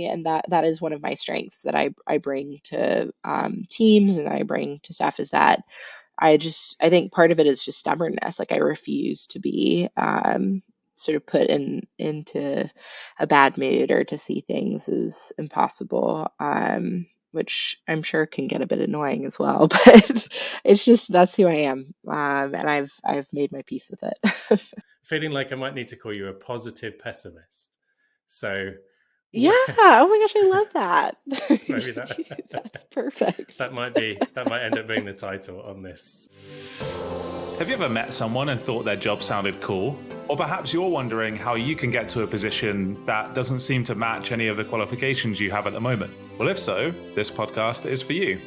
me, and that is one of my strengths that I bring to teams and I bring to staff, is that I think part of it is just stubbornness. Like I refuse to be sort of put into a bad mood or to see things as impossible, which I'm sure can get a bit annoying as well. But it's just that's who I am, and I've made my peace with it. Feeling like I might need to call you a positive pessimist. So Yeah. Oh my gosh, I love that. maybe that That's perfect. that might end up being the title on this. Have you ever met someone and thought their job sounded cool? Or perhaps you're wondering how you can get to a position that doesn't seem to match any of the qualifications you have at the moment? Well, if so, this podcast is for you.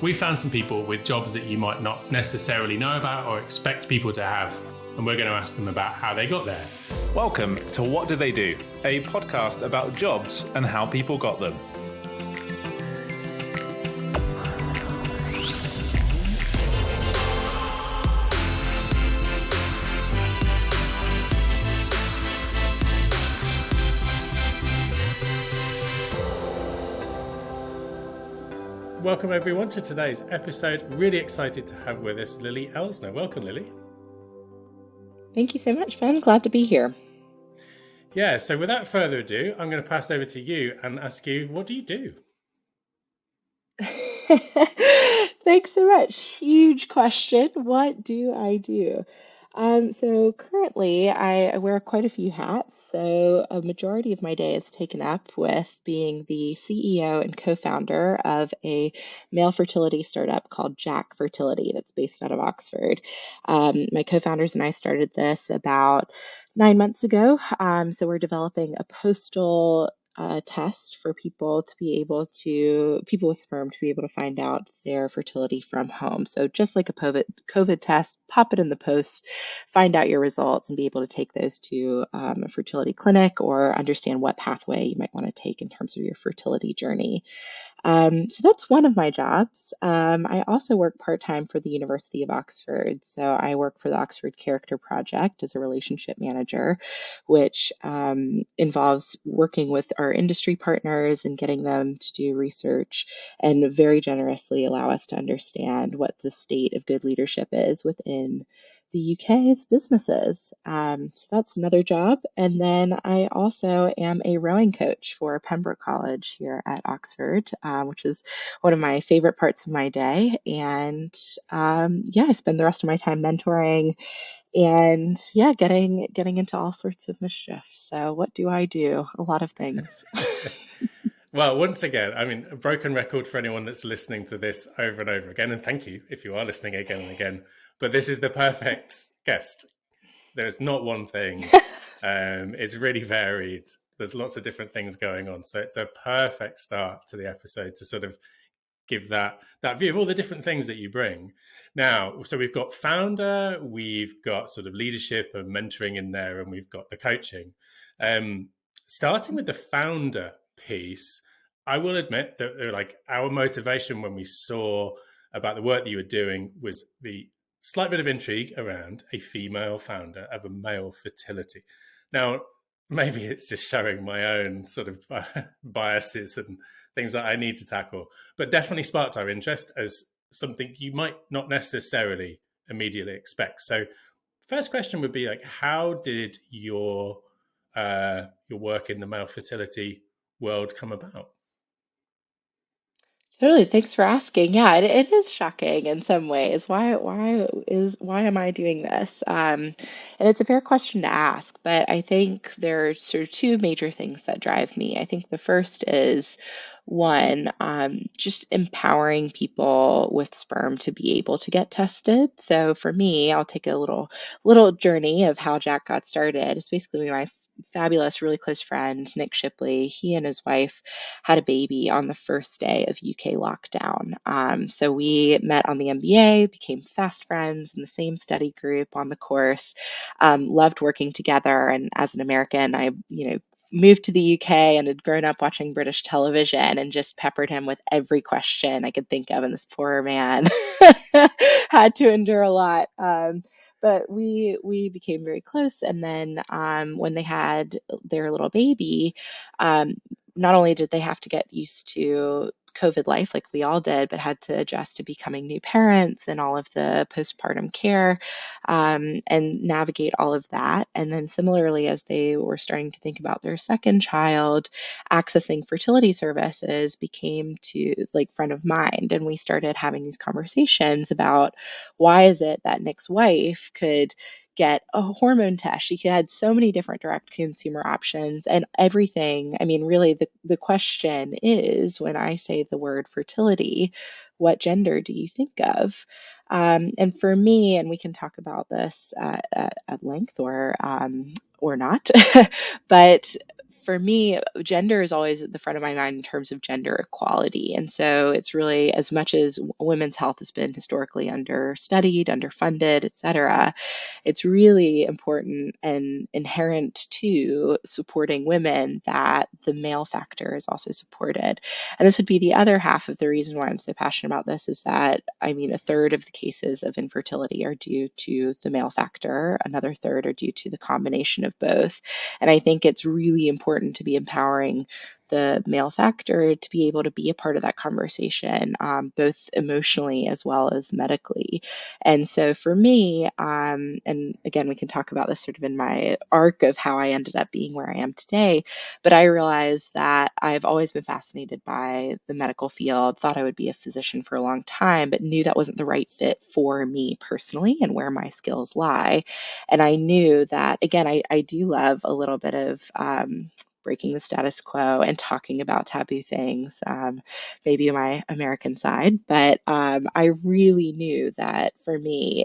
We found some people with jobs that you might not necessarily know about or expect people to have, and we're going to ask them about how they got there. Welcome to What Do They Do? A podcast about jobs and how people got them. Welcome everyone to today's episode. Really excited to have with us Lily Elsner. Welcome, Lily. Thank you so much, Ben. Glad to be here. Yeah, so without further ado, I'm going to pass over to you and ask you, what do you do? Thanks so much. Huge question. What do I do? So currently I wear quite a few hats. So a majority of my day is taken up with being the CEO and co-founder of a male fertility startup called Jack Fertility that's based out of Oxford. My co-founders and I started this about 9 months ago. So we're developing a postal test for people with sperm to be able to find out their fertility from home. So just like a COVID test, pop it in the post, find out your results, and be able to take those to a fertility clinic or understand what pathway you might want to take in terms of your fertility journey. So that's one of my jobs. I also work part-time for the University of Oxford. So I work for the Oxford Character Project as a relationship manager, which involves working with our industry partners and getting them to do research and very generously allow us to understand what the state of good leadership is within the UK's businesses. So that's another job. And then I also am a rowing coach for Pembroke College here at Oxford, which is one of my favorite parts of my day. And yeah, I spend the rest of my time mentoring and yeah, getting into all sorts of mischief. So what do I do? A lot of things. Well, once again, I mean, a broken record for anyone that's listening to this over and over again. And thank you if you are listening again and again. But this is the perfect guest. There's not one thing. It's really varied. There's lots of different things going on. So it's a perfect start to the episode to sort of give that view of all the different things that you bring. Now, so we've got founder, we've got sort of leadership and mentoring in there, and we've got the coaching. Starting with the founder piece, I will admit that like our motivation when we saw about the work that you were doing was the slight bit of intrigue around a female founder of a male fertility. Now, maybe it's just showing my own sort of biases and things that I need to tackle, but definitely sparked our interest as something you might not necessarily immediately expect. So first question would be like, how did your work in the male fertility world come about? Totally. Thanks for asking. Yeah, it is shocking in some ways. Why am I doing this? And it's a fair question to ask, but I think there are sort of two major things that drive me. I think the first is one, just empowering people with sperm to be able to get tested. So for me, I'll take a little journey of how Jack got started. It's basically my fabulous, really close friend, Nick Shipley. He and his wife had a baby on the first day of UK lockdown. So we met on the MBA, became fast friends in the same study group on the course, loved working together. And as an American, I, moved to the UK and had grown up watching British television and just peppered him with every question I could think of. And this poor man had to endure a lot. But we became very close. And then when they had their little baby, not only did they have to get used to COVID life like we all did, but had to adjust to becoming new parents and all of the postpartum care, and navigate all of that. And then similarly, as they were starting to think about their second child, accessing fertility services became to like front of mind. And we started having these conversations about why is it that Nick's wife could get a hormone test. She had so many different direct consumer options and everything. I mean, really, the question is when I say the word fertility, what gender do you think of? And for me, and we can talk about this at length or not, but for me, gender is always at the front of my mind in terms of gender equality. And so it's really, as much as women's health has been historically understudied, underfunded, et cetera, it's really important and inherent to supporting women that the male factor is also supported. And this would be the other half of the reason why I'm so passionate about this is that, I mean, a third of the cases of infertility are due to the male factor, another third are due to the combination of both. And I think it's really important to be empowering the male factor to be able to be a part of that conversation, both emotionally as well as medically. And so for me, and again, we can talk about this sort of in my arc of how I ended up being where I am today, but I realized that I've always been fascinated by the medical field, thought I would be a physician for a long time, but knew that wasn't the right fit for me personally and where my skills lie. And I knew that, again, I do love a little bit of breaking the status quo and talking about taboo things, maybe my American side. But I really knew that for me,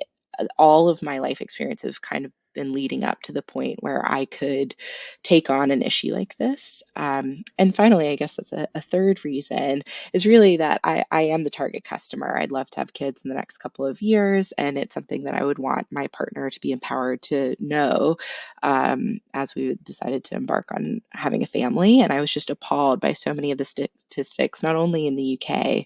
all of my life experience have kind of been leading up to the point where I could take on an issue like this. And finally, I guess that's a third reason is really that I am the target customer. I'd love to have kids in the next couple of years, and it's something that I would want my partner to be empowered to know as we decided to embark on having a family. And I was just appalled by so many of the statistics, not only in the UK,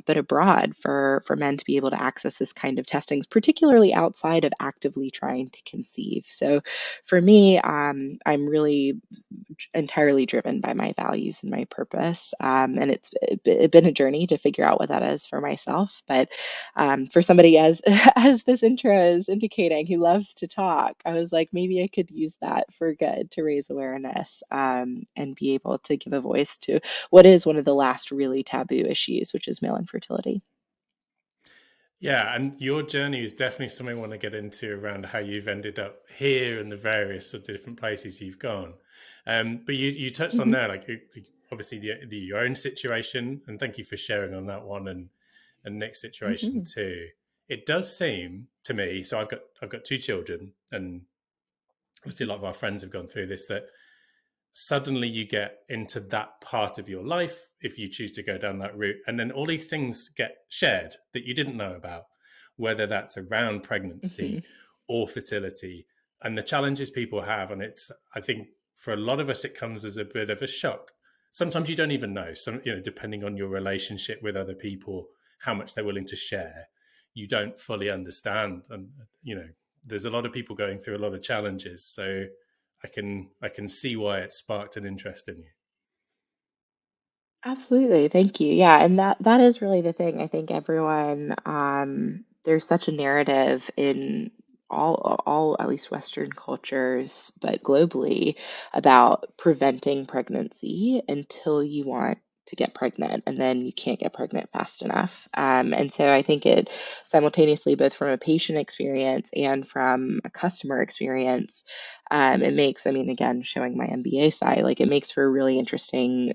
but abroad for men to be able to access this kind of testings, particularly outside of actively trying to conceive. So for me, I'm really entirely driven by my values and my purpose. And it's been a journey to figure out what that is for myself. But for somebody as as this intro is indicating, who loves to talk, I was like, maybe I could use that for good to raise awareness, and be able to give a voice to what is one of the last really taboo issues, which is male infertility. Yeah, and your journey is definitely something I want to get into around how you've ended up here and the various sort of different places you've gone. But you touched on Mhm, there, like obviously your own situation, and thank you for sharing on that one and Nick's situation mhm. too. It does seem to me, so I've got two children, and obviously a lot of our friends have gone through this, that suddenly you get into that part of your life if you choose to go down that route, and then all these things get shared that you didn't know about, whether that's around pregnancy Mhm. or fertility and the challenges people have. And it's, I think for a lot of us it comes as a bit of a shock. Sometimes you don't even know, depending on your relationship with other people, how much they're willing to share, you don't fully understand. And there's a lot of people going through a lot of challenges, so I can see why it sparked an interest in you. Absolutely. Thank you. Yeah, and that is really the thing. I think everyone there's such a narrative in all at least Western cultures, but globally about preventing pregnancy until you want to get pregnant, and then you can't get pregnant fast enough. And so I think it simultaneously, both from a patient experience and from a customer experience, it makes, I mean, again, showing my MBA side, like it makes for a really interesting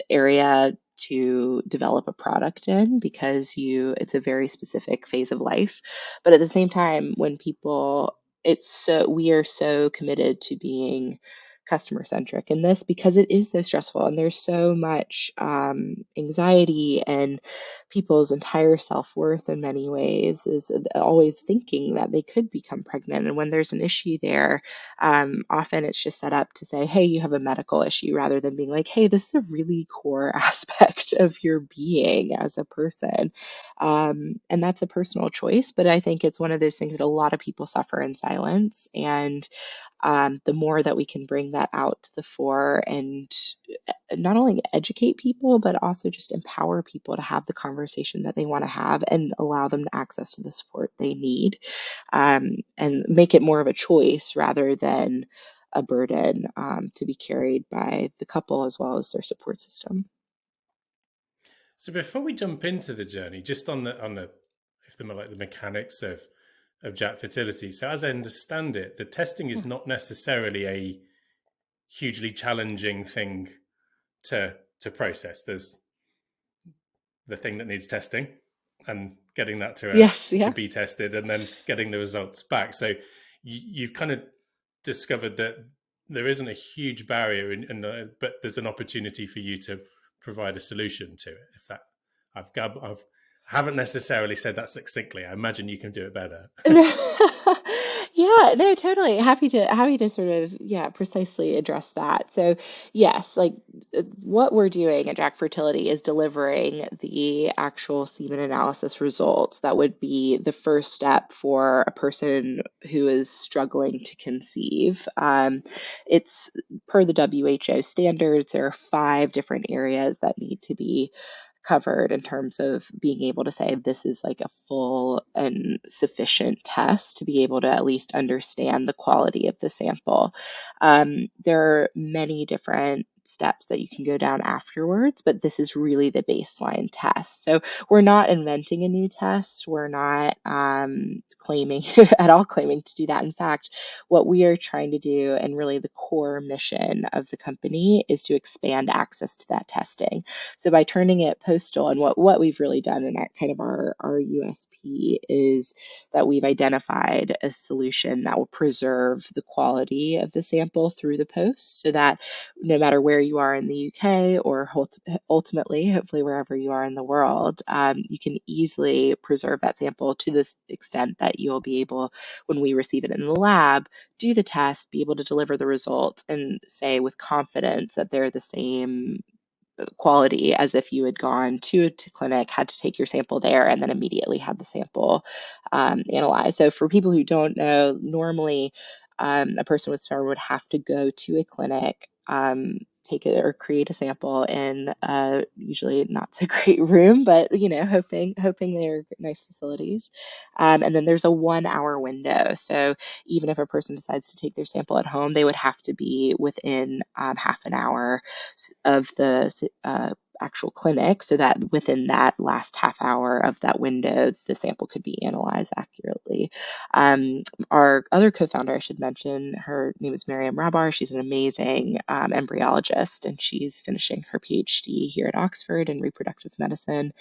area to develop a product in because it's a very specific phase of life. But at the same time, when people it's so we are so committed to being customer centric in this because it is so stressful and there's so much anxiety and people's entire self-worth in many ways is always thinking that they could become pregnant. And when there's an issue there, often it's just set up to say, hey, you have a medical issue, rather than being like, hey, this is a really core aspect of your being as a person. And that's a personal choice, but I think it's one of those things that a lot of people suffer in silence. And the more that we can bring that out to the fore and not only educate people, but also just empower people to have the conversation that they want to have and allow them access to the support they need, and make it more of a choice rather than a burden, to be carried by the couple as well as their support system. So before we jump into the journey, just on the if the like the mechanics of Jack Fertility. So as I understand it, the testing is not necessarily a hugely challenging thing to process. There's the thing that needs testing and getting that Yes, yeah. to be tested and then getting the results back. So you've kind of discovered that there isn't a huge barrier, but there's an opportunity for you to provide a solution to it. If that I haven't necessarily said that succinctly. I imagine you can do it better. Yeah, no, totally. Happy to sort of, yeah, precisely address that. So, yes, like what we're doing at Jack Fertility is delivering the actual semen analysis results that would be the first step for a person who is struggling to conceive. It's per the WHO standards, there are 5 different areas that need to be covered in terms of being able to say this is like a full and sufficient test to be able to at least understand the quality of the sample. There are many different steps that you can go down afterwards, but this is really the baseline test. So we're not inventing a new test. We're not claiming at all claiming to do that. In fact, what we are trying to do, and really the core mission of the company, is to expand access to that testing. So by turning it postal, and what we've really done, and that kind of our USP is that we've identified a solution that will preserve the quality of the sample through the post, so that no matter where you are in the UK or ultimately, hopefully wherever you are in the world, you can easily preserve that sample to this extent that you'll be able, when we receive it in the lab, do the test, be able to deliver the results, and say with confidence that they're the same quality as if you had gone to a clinic, had to take your sample there, and then immediately had the sample analyzed. So for people who don't know, normally a person with sperm would have to go to a clinic, take it or create a sample in usually not so great room, but hoping they're nice facilities. And then there's a 1 hour window. So even if a person decides to take their sample at home, they would have to be within half an hour of the actual clinic, so that within that last half hour of that window, the sample could be analyzed accurately. Our other co-founder, I should mention, her name is Miriam Rabar. She's an amazing embryologist, and she's finishing her PhD here at Oxford in reproductive medicine.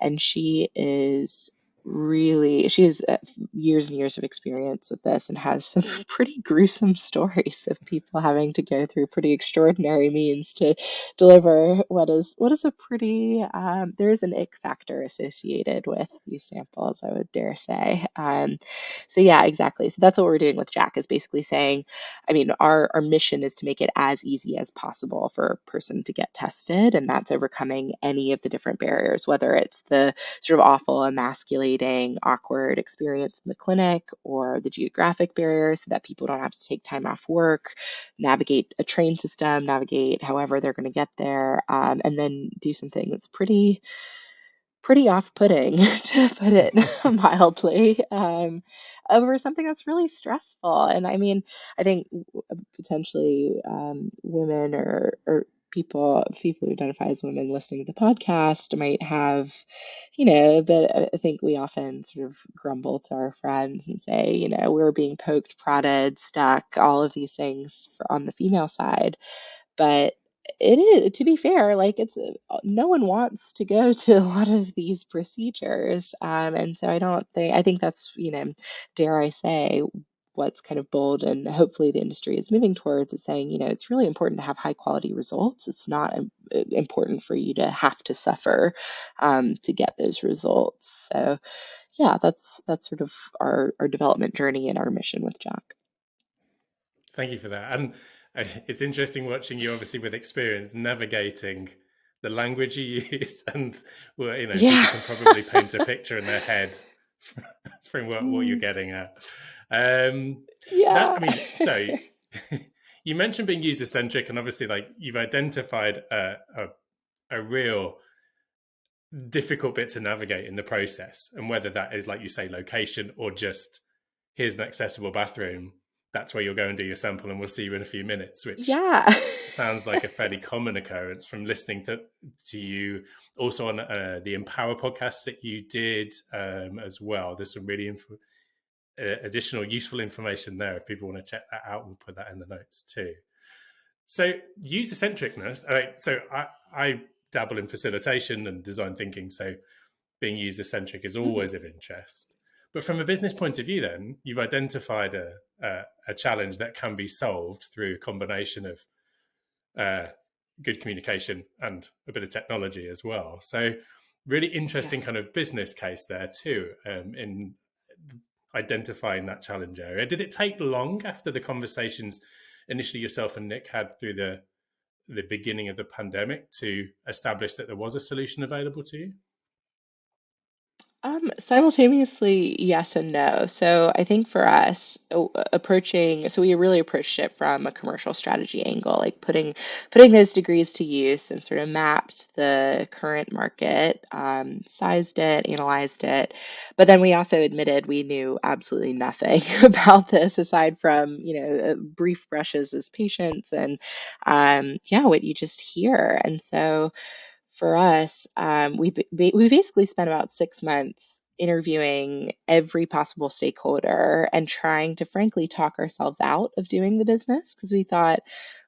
And she has years and years of experience with this, and has some pretty gruesome stories of people having to go through pretty extraordinary means to deliver what is a pretty there is an ick factor associated with these samples, I would dare say. So yeah, exactly. So that's what we're doing with Jack, is basically saying, I mean, our mission is to make it as easy as possible for a person to get tested, and that's overcoming any of the different barriers, whether it's the sort of awful, emasculating, awkward experience in the clinic, or the geographic barriers so that people don't have to take time off work, navigate a train system, navigate however they're going to get there, and then do something that's pretty off-putting, to put it mildly, over something that's really stressful. And I mean, I think potentially women or people who identify as women listening to the podcast might have, but I think we often sort of grumble to our friends and say, we're being poked, prodded, stuck, all of these things on the female side. But it is, to be fair, like no one wants to go to a lot of these procedures. And so I think that's, dare I say, what's kind of bold and hopefully the industry is moving towards is saying, it's really important to have high quality results. It's not important for you to have to suffer to get those results. So yeah, that's sort of our development journey and our mission with Jack. Thank you for that. And it's interesting watching you, obviously, with experience navigating the language you use, and Yeah. people can probably paint a picture in their head from what you're getting at. Yeah. So you mentioned being user centric, and obviously, like, you've identified a real difficult bit to navigate in the process, and whether that is, like you say, location or just here's an accessible bathroom. That's where you'll go and do your sample, and we'll see you in a few minutes, which Yeah. sounds like a fairly common occurrence from listening to you. Also on the Empower podcast that you did as well. There's some really additional useful information there. If people want to check that out, we'll put that in the notes too. So user-centricness. So I dabble in facilitation and design thinking, so being user-centric is always of interest. But from a business point of view, then, you've identified a challenge that can be solved through a combination of good communication and a bit of technology as well. So really interesting kind of business case there too, in identifying that challenge area. Did it take long after the conversations initially yourself and Nick had through the beginning of the pandemic to establish that there was a solution available to you? Simultaneously, yes and no. So I think for us, so we really approached it from a commercial strategy angle, like putting those degrees to use and sort of mapped the current market, sized it, analyzed it. But then we also admitted we knew absolutely nothing about this aside from, brief brushes as patients and, yeah, what you just hear. And so for us, we basically spent about 6 months interviewing every possible stakeholder and trying to frankly talk ourselves out of doing the business because we thought,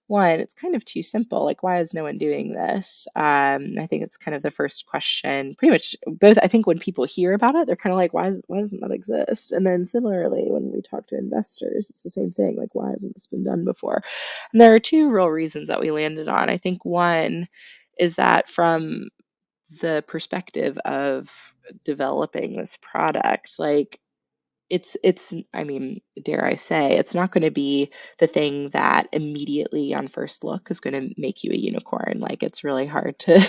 one, it's kind of too simple. Like, why is no one doing this? I think it's kind of the first question. Pretty much both. I think when people hear about it, they're kind of like, why doesn't that exist? And then similarly, when we talk to investors, it's the same thing. Like, why hasn't this been done before? And there are two real reasons that we landed on. I think one is that from the perspective of developing this product, like I mean, dare I say, it's not going to be the thing that immediately on first look is going to make you a unicorn. Like, it's really hard to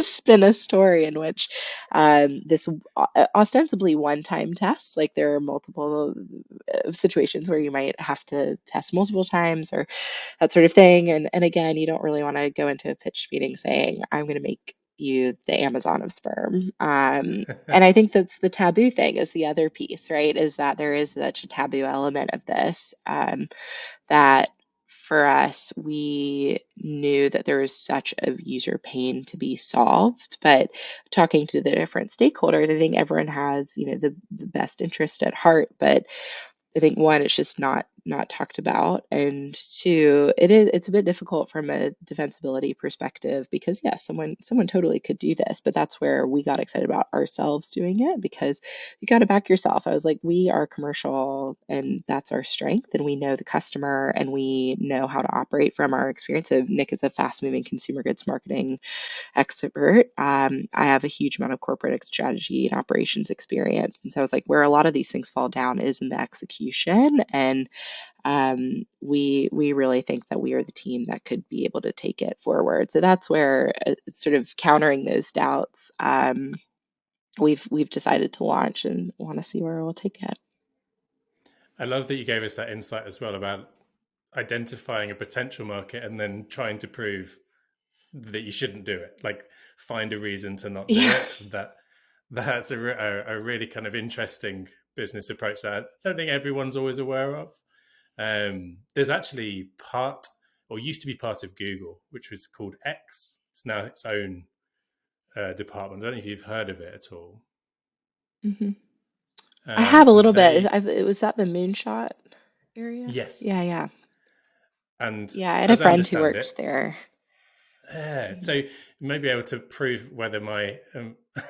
spin a story in which this ostensibly one-time test, like there are multiple situations where you might have to test multiple times or that sort of thing. And again, you don't really want to go into a pitch meeting saying, I'm going to make you the Amazon of sperm. And I think that's the taboo thing is the other piece, right? Is that there is such a taboo element of this that for us, we knew that there was such a user pain to be solved. But talking to the different stakeholders, I think everyone has, the best interest at heart. But I think one, it's just not talked about, and two, it's a bit difficult from a defensibility perspective because yes, someone totally could do this, but that's where we got excited about ourselves doing it because you got to back yourself. I was like, we are commercial, and that's our strength, and we know the customer, and we know how to operate from our experience. So Nick is a fast-moving consumer goods marketing expert. I have a huge amount of corporate strategy and operations experience. And so I was like, where a lot of these things fall down is in the execution. And we really think that we are the team that could be able to take it forward. So that's where it's sort of countering those doubts. We've decided to launch and want to see where we'll take it. I love that you gave us that insight as well about identifying a potential market and then trying to prove that you shouldn't do it, like find a reason to not do it. That's a really kind of interesting business approach that I don't think everyone's always aware of. There's actually used to be part of Google, which was called X. It's now its own department. I don't know if you've heard of it at all. Mm-hmm. I have a little bit. Was that the moonshot area? Yes. Yeah. And yeah, I had a friend who worked there. Yeah, so you may be able to prove whether my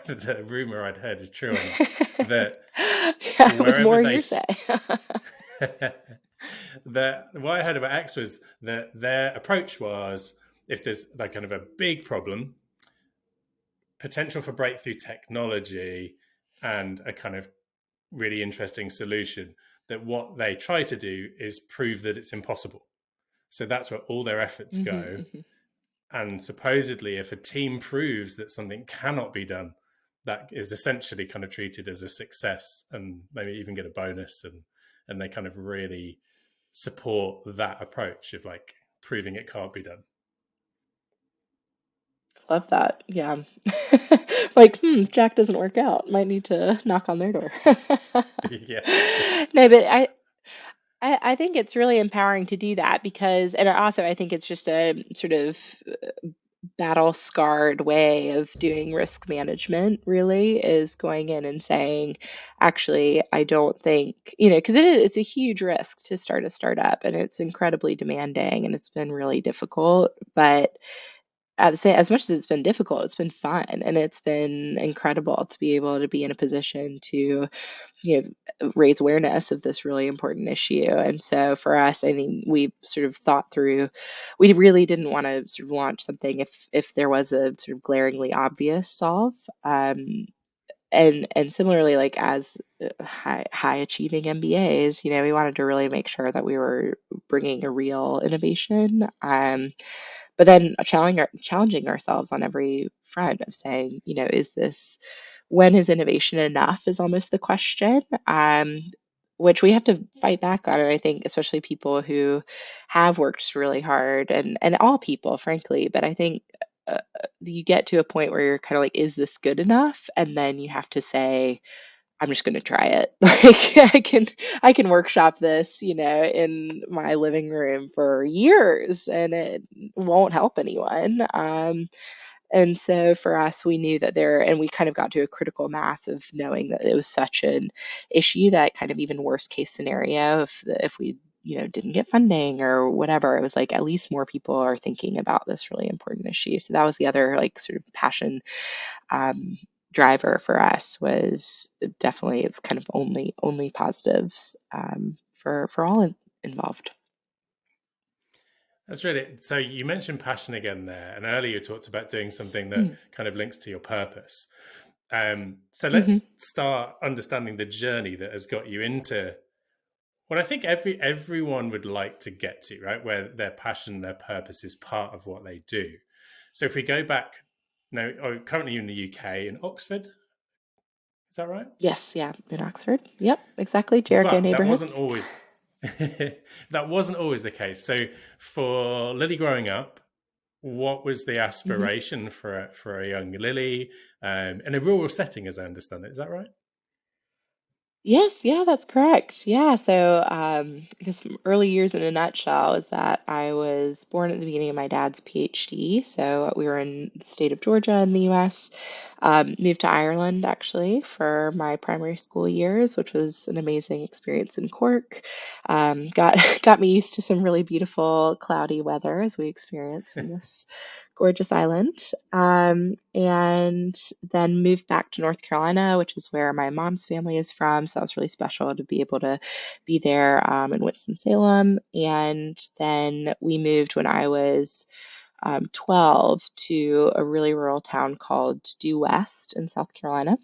the rumor I'd heard is true or not. That with more you say. What I heard about X was that their approach was, if there's like kind of a big problem, potential for breakthrough technology, and a kind of really interesting solution, that what they try to do is prove that it's impossible. So that's where all their efforts go. And supposedly, if a team proves that something cannot be done, that is essentially kind of treated as a success, and maybe even get a bonus. And they kind of really support that approach of like proving it can't be done. Love that. Yeah. Like, Jack doesn't work out. Might need to knock on their door. Yeah. No, but I think it's really empowering to do that because, and also I think it's just a sort of battle scarred way of doing risk management, really, is going in and saying, actually, I don't think, because it's a huge risk to start a startup and it's incredibly demanding and it's been really difficult. But at the same, as much as it's been difficult, it's been fun and it's been incredible to be able to be in a position to, raise awareness of this really important issue. And so for us, I think we sort of thought through, we really didn't want to sort of launch something if there was a sort of glaringly obvious solve. And similarly, like as high achieving MBAs, we wanted to really make sure that we were bringing a real innovation. But then challenging ourselves on every front of saying, when is innovation enough is almost the question, which we have to fight back on. And I think especially people who have worked really hard, and all people, frankly, but I think you get to a point where you're kind of like, is this good enough? And then you have to say, I'm just going to try it. Like I can workshop this, in my living room for years and it won't help anyone. And so for us, we knew that and we kind of got to a critical mass of knowing that it was such an issue that kind of even worst case scenario, if we, didn't get funding or whatever, it was like at least more people are thinking about this really important issue. So that was the other like sort of passion um, driver for us, was definitely it's kind of only positives for all involved. That's really, so you mentioned passion again there, and earlier you talked about doing something that kind of links to your purpose. So let's start understanding the journey that has got you into what I think everyone would like to get to, right? Where their passion, their purpose is part of what they do. So if we go back now, currently you're in the UK, in Oxford, is that right? Yes, yeah, in Oxford. Yep, exactly. Jericho But that neighborhood. wasn't always that wasn't always the case. So for Lily growing up, what was the aspiration for a young Lily in a rural setting, as I understand it? Is that right? Yes, yeah, that's correct. Yeah, so I guess some early years in a nutshell is that I was born at the beginning of my dad's PhD. So we were in the state of Georgia in the US. Moved to Ireland actually for my primary school years, which was an amazing experience in Cork. Got got me used to some really beautiful cloudy weather as we experience in this gorgeous island. And then moved back to North Carolina, which is where my mom's family is from. So that was really special to be able to be there in Winston-Salem. And then we moved when I was 12 to a really rural town called Due West in South Carolina.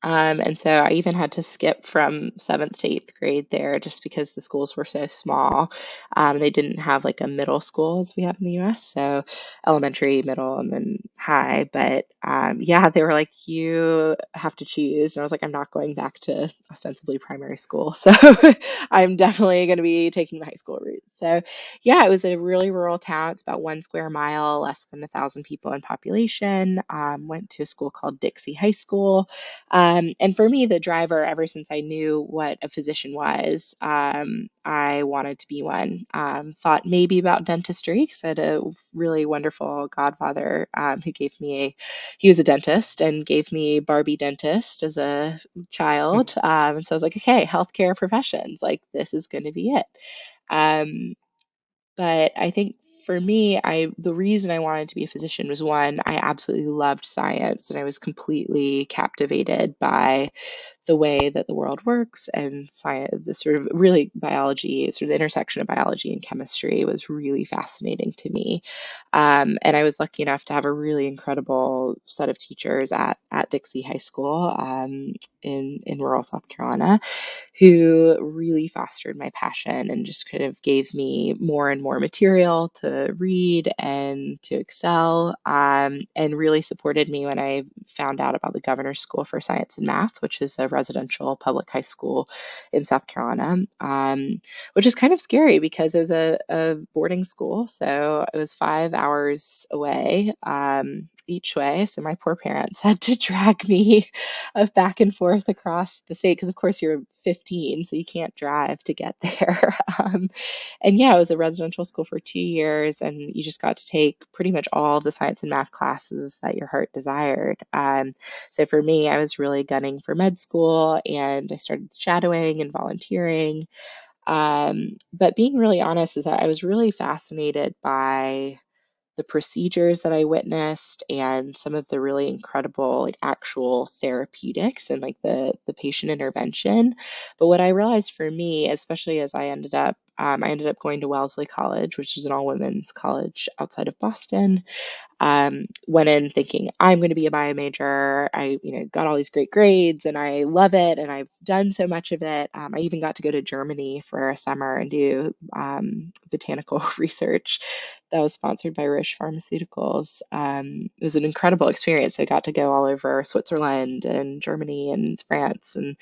And so I even had to skip from seventh to eighth grade there just because the schools were so small. They didn't have like a middle school as we have in the US, so elementary, middle, and then high. But yeah, they were like, you have to choose. And I was like, I'm not going back to ostensibly primary school. So I'm definitely going to be taking the high school route. So yeah, it was a really rural town. It's about 1 square mile, less than 1,000 people in population. Went to a school called Dixie High School. And for me, the driver, ever since I knew what a physician was, I wanted to be one. Thought maybe about dentistry because I had a really wonderful godfather he was a dentist and gave me Barbie dentist as a child. And so I was like, okay, healthcare professions, like this is going to be it. Um, but I think for me, the reason I wanted to be a physician was, one, I absolutely loved science and I was completely captivated by the way that the world works, and science, the sort of really biology, sort of the intersection of biology and chemistry was really fascinating to me. And I was lucky enough to have a really incredible set of teachers at Dixie High School, in rural South Carolina, who really fostered my passion and just kind of gave me more and more material to read and to excel, and really supported me when I found out about the Governor's School for Science and Math, which is a residential public high school in South Carolina, which is kind of scary because it was a boarding school. So it was 5 hours away, each way. So my poor parents had to drag me back and forth across the state because, of course, you're 15, so you can't drive to get there. And yeah, it was a residential school for 2 years, and you just got to take pretty much all of the science and math classes that your heart desired. So for me, I was really gunning for med school, and I started shadowing and volunteering. But being really honest is that I was really fascinated by the procedures that I witnessed and some of the really incredible, like, actual therapeutics and like the patient intervention. But what I realized for me, especially as I ended up going to Wellesley College, which is an all women's college outside of Boston. Went in thinking I'm going to be a bio major. I, got all these great grades and I love it and I've done so much of it. I even got to go to Germany for a summer and do botanical research that was sponsored by Roche Pharmaceuticals. It was an incredible experience. I got to go all over Switzerland and Germany and France and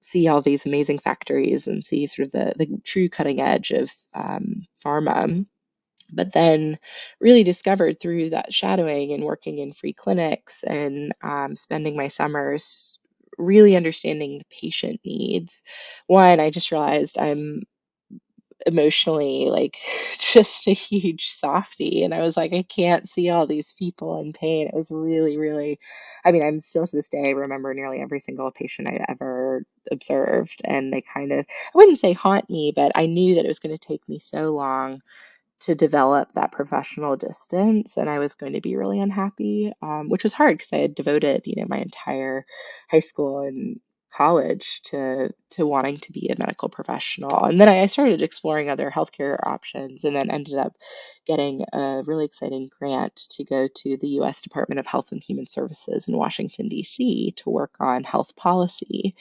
see all these amazing factories and see sort of the true cutting edge of pharma. But then really discovered through that shadowing and working in free clinics and spending my summers really understanding the patient needs. One, I just realized I'm emotionally like just a huge softie, and I was like, I can't see all these people in pain. It was really, really, I mean, I'm still to this day remember nearly every single patient I ever observed, and they kind of, I wouldn't say haunt me, but I knew that it was going to take me so long to develop that professional distance, and I was going to be really unhappy, which was hard because I had devoted, my entire high school and college to wanting to be a medical professional. And then I started exploring other healthcare options, and then ended up getting a really exciting grant to go to the U.S. Department of Health and Human Services in Washington, D.C. to work on health policy,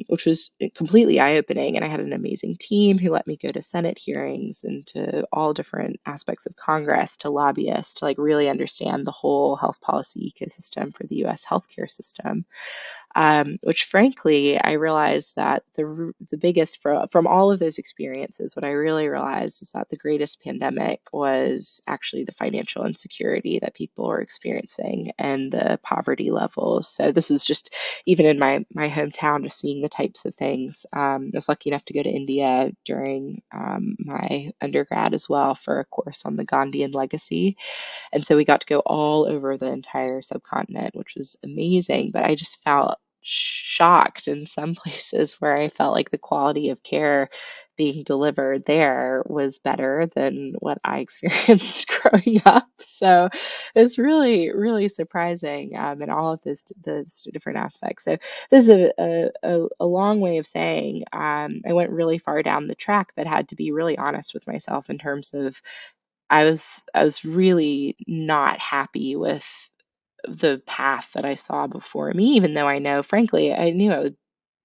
which was completely eye-opening. And I had an amazing team who let me go to Senate hearings and to all different aspects of Congress, to lobbyists, to like really understand the whole health policy ecosystem for the U.S. healthcare system. Which frankly, I realized that the biggest from all of those experiences, what I really realized is that the greatest pandemic was actually the financial insecurity that people were experiencing and the poverty levels. So this was just even in my hometown, just seeing the types of things. I was lucky enough to go to India during my undergrad as well for a course on the Gandhian legacy. And so we got to go all over the entire subcontinent, which was amazing. But I just felt shocked in some places where I felt like the quality of care being delivered there was better than what I experienced growing up. So it's really, really surprising in all of those different aspects. So this is a long way of saying I went really far down the track, but had to be really honest with myself in terms of I was really not happy with the path that I saw before me, even though I know, frankly, I knew I would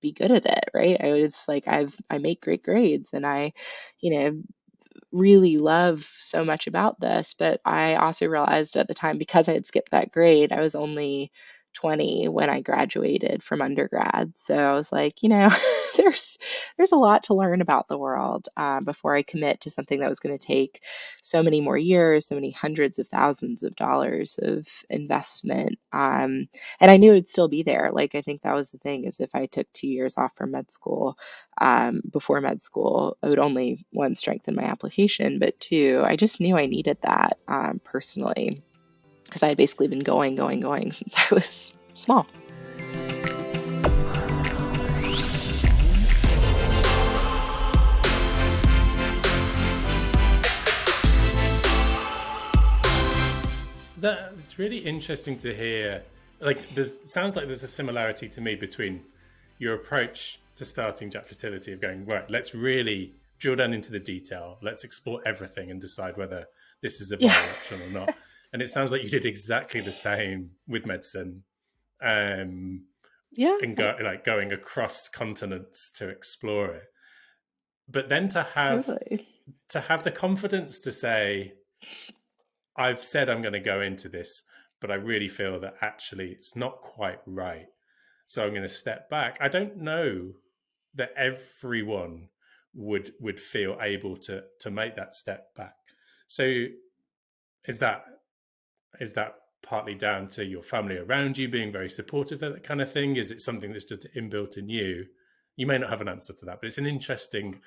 be good at it, right? I was like, I make great grades and I, you know, really love so much about this. But I also realized at the time, because I had skipped that grade, I was only 20 when I graduated from undergrad. So I was like, there's there's a lot to learn about the world before I commit to something that was going to take so many more years, so many hundreds of thousands of dollars of investment. And I knew it'd still be there. Like, I think that was the thing, is if I took 2 years off from med school, before med school, I would only, one, strengthen my application, but two, I just knew I needed that personally, because I had basically been going since I was small. That it's really interesting to hear. Like, sounds like there's a similarity to me between your approach to starting Jack Fertility of going, right, let's really drill down into the detail. Let's explore everything and decide whether this is a Yeah. viable option or not. And it sounds like you did exactly the same with medicine, um, Yeah, and going across continents to explore it. But then totally. to have the confidence to say, I've said I'm going to go into this, but I really feel that actually it's not quite right. So I'm going to step back. I don't know that everyone would feel able to make that step back. So is that is that partly down to your family around you being very supportive of that kind of thing? Is it something that's just inbuilt in you? You may not have an answer to that, but it's an interesting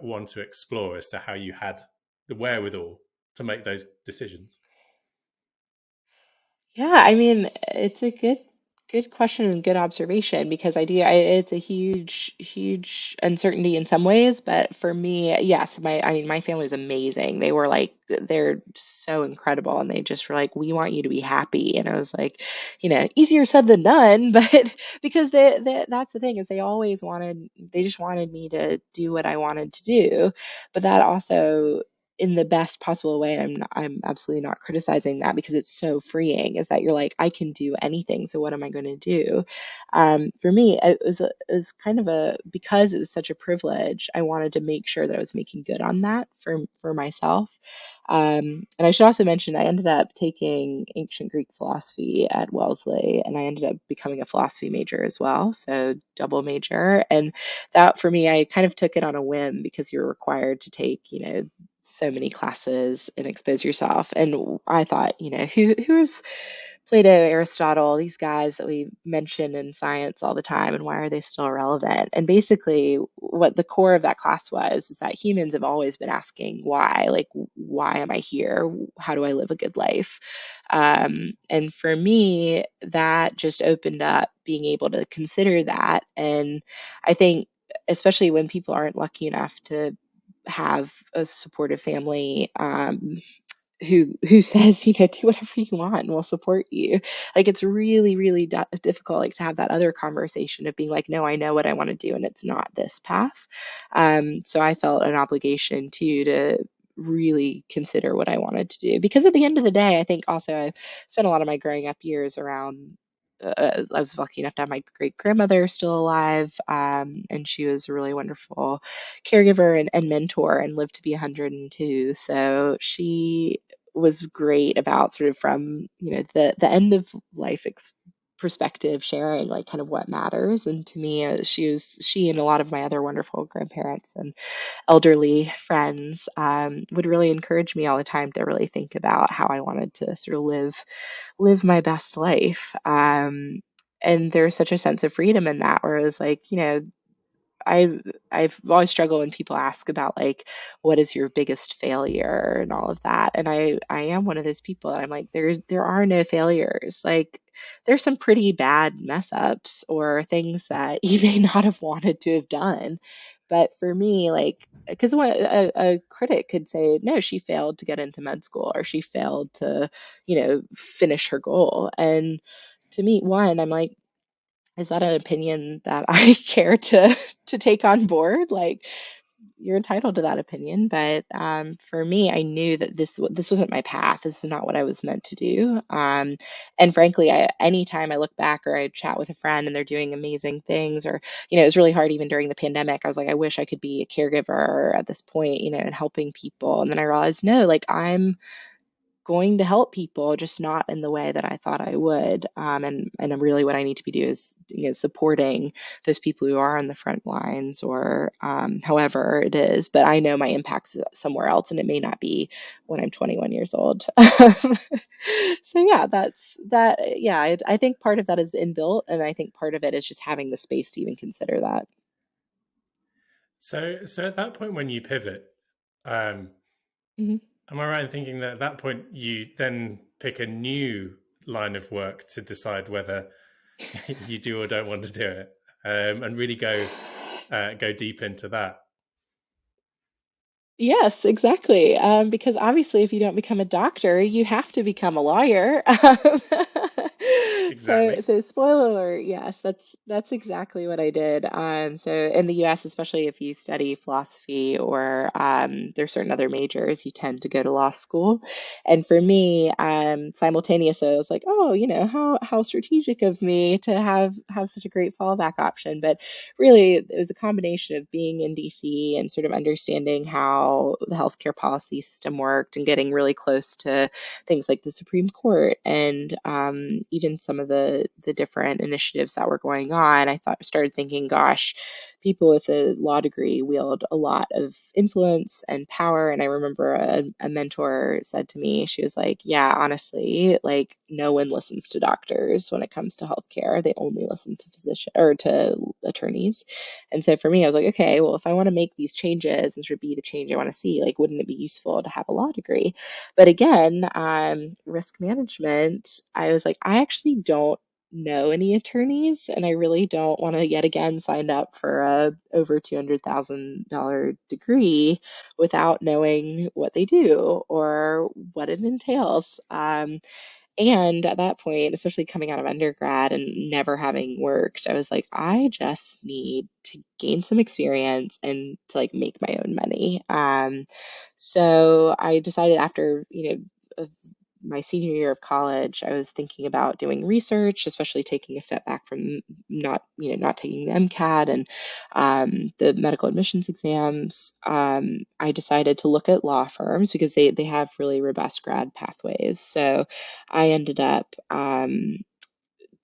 one to explore as to how you had the wherewithal to make those decisions. Yeah, I mean, it's a good question and good observation because it's a huge uncertainty in some ways, but for me, yes, I mean my family is amazing. They're so incredible and they just were like, we want you to be happy. And I was like, easier said than done, but because that's the thing is they just wanted me to do what I wanted to do. But that also in the best possible way. I'm absolutely not criticizing that because it's so freeing. Is that you're like I can do anything. So what am I going to do? For me, it was kind of a because it was such a privilege. I wanted to make sure that I was making good on that for myself. And I should also mention I ended up taking ancient Greek philosophy at Wellesley, and I ended up becoming a philosophy major as well, so double major. And that for me, I kind of took it on a whim because you're required to take, so many classes and expose yourself. And I thought, who's Plato, Aristotle, these guys that we mention in science all the time, and why are they still relevant? And basically, what the core of that class was is that humans have always been asking why, like, why am I here? How do I live a good life? And for me, that just opened up being able to consider that. And I think, especially when people aren't lucky enough to have a supportive family, who says, do whatever you want and we'll support you. Like it's really difficult like to have that other conversation of being like, no, I know what I want to do and it's not this path. So I felt an obligation too to really consider what I wanted to do because at the end of the day, I think also I spent a lot of my growing up years around. I was lucky enough to have my great grandmother still alive, and she was a really wonderful caregiver and mentor and lived to be 102. So she was great about sort of from the end of life perspective sharing like kind of what matters. And to me she and a lot of my other wonderful grandparents and elderly friends would really encourage me all the time to really think about how I wanted to sort of live my best life. And there's such a sense of freedom in that where it was like, I've I've always struggled when people ask about like what is your biggest failure and all of that. And I am one of those people. I'm like there are no failures. Like there's some pretty bad mess ups or things that you may not have wanted to have done. But for me, like because a critic could say, no, she failed to get into med school or she failed to, finish her goal. And to me, one, I'm like, is that an opinion that I care to take on board? Like, you're entitled to that opinion, but for me, I knew that this wasn't my path. This is not what I was meant to do. And frankly, anytime I look back or I chat with a friend and they're doing amazing things, or it was really hard even during the pandemic. I was like, I wish I could be a caregiver at this point, and helping people. And then I realized, no, like I'm going to help people, just not in the way that I thought I would. And really what I need to be doing is supporting those people who are on the front lines or however it is. But I know my impact's somewhere else, and it may not be when I'm 21 years old. So yeah, that's that. Yeah, I think part of that is inbuilt, and I think part of it is just having the space to even consider that. So at that point when you pivot, um, Mhm. am I right in thinking that at that point you then pick a new line of work to decide whether you do or don't want to do it, and really go deep into that? Yes, exactly. Because obviously, if you don't become a doctor, you have to become a lawyer. So, Exactly. so spoiler alert, yes, that's exactly what I did. So in the U.S., especially if you study philosophy or there's certain other majors, you tend to go to law school. And for me, simultaneously, I was like, oh, how strategic of me to have such a great fallback option. But really, it was a combination of being in DC and sort of understanding how the healthcare policy system worked and getting really close to things like the Supreme Court and even some of the different initiatives that were going on. Started thinking, gosh, people with a law degree wield a lot of influence and power. And I remember a mentor said to me, she was like, yeah, honestly, like no one listens to doctors when it comes to healthcare. They only listen to physician or to attorneys. And so for me, I was like, okay, well, if I want to make these changes and sort of be the change I want to see, like, wouldn't it be useful to have a law degree? But again, risk management, I was like, I actually don't know any attorneys, and I really don't want to yet again sign up for a over $200,000 degree without knowing what they do or what it entails. And at that point, especially coming out of undergrad and never having worked, I was like, I just need to gain some experience and to like make my own money. So I decided after, of my senior year of college, I was thinking about doing research, especially taking a step back from not taking the MCAT and the medical admissions exams. I decided to look at law firms because they have really robust grad pathways. So I ended up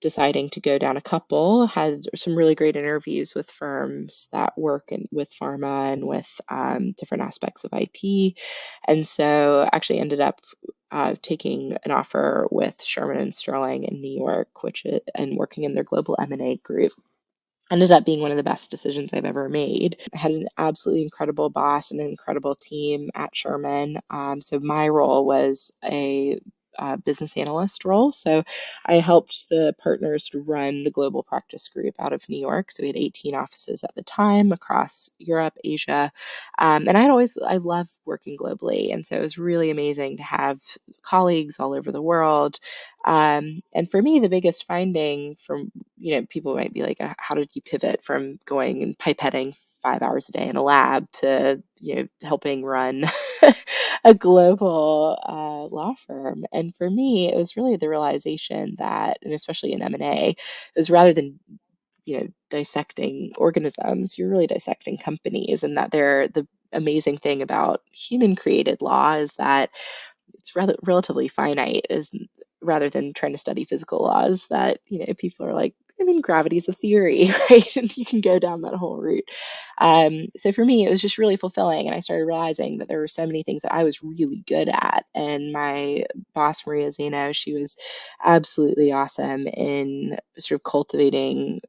deciding to go down a couple, had some really great interviews with firms that work with pharma and with different aspects of IP. And so actually ended up taking an offer with Sherman and Sterling in New York, and working in their global M&A group. Ended up being one of the best decisions I've ever made. I had an absolutely incredible boss and an incredible team at Sherman. So my role was a business analyst role. So I helped the partners to run the global practice group out of New York. So we had 18 offices at the time across Europe, Asia. And I love working globally. And so it was really amazing to have colleagues all over the world. And for me, the biggest finding from, people might be like, how did you pivot from going and pipetting 5 hours a day in a lab to, helping run a global law firm? And for me, it was really the realization that, and especially in M&A, it was rather than dissecting organisms, you're really dissecting companies, and that the amazing thing about human created law is that it's relatively finite, is rather than trying to study physical laws that people are like, I mean, gravity is a theory, right? And you can go down that whole route. So for me, it was just really fulfilling, and I started realizing that there were so many things that I was really good at. And my boss, Maria Zeno, she was absolutely awesome in sort of cultivating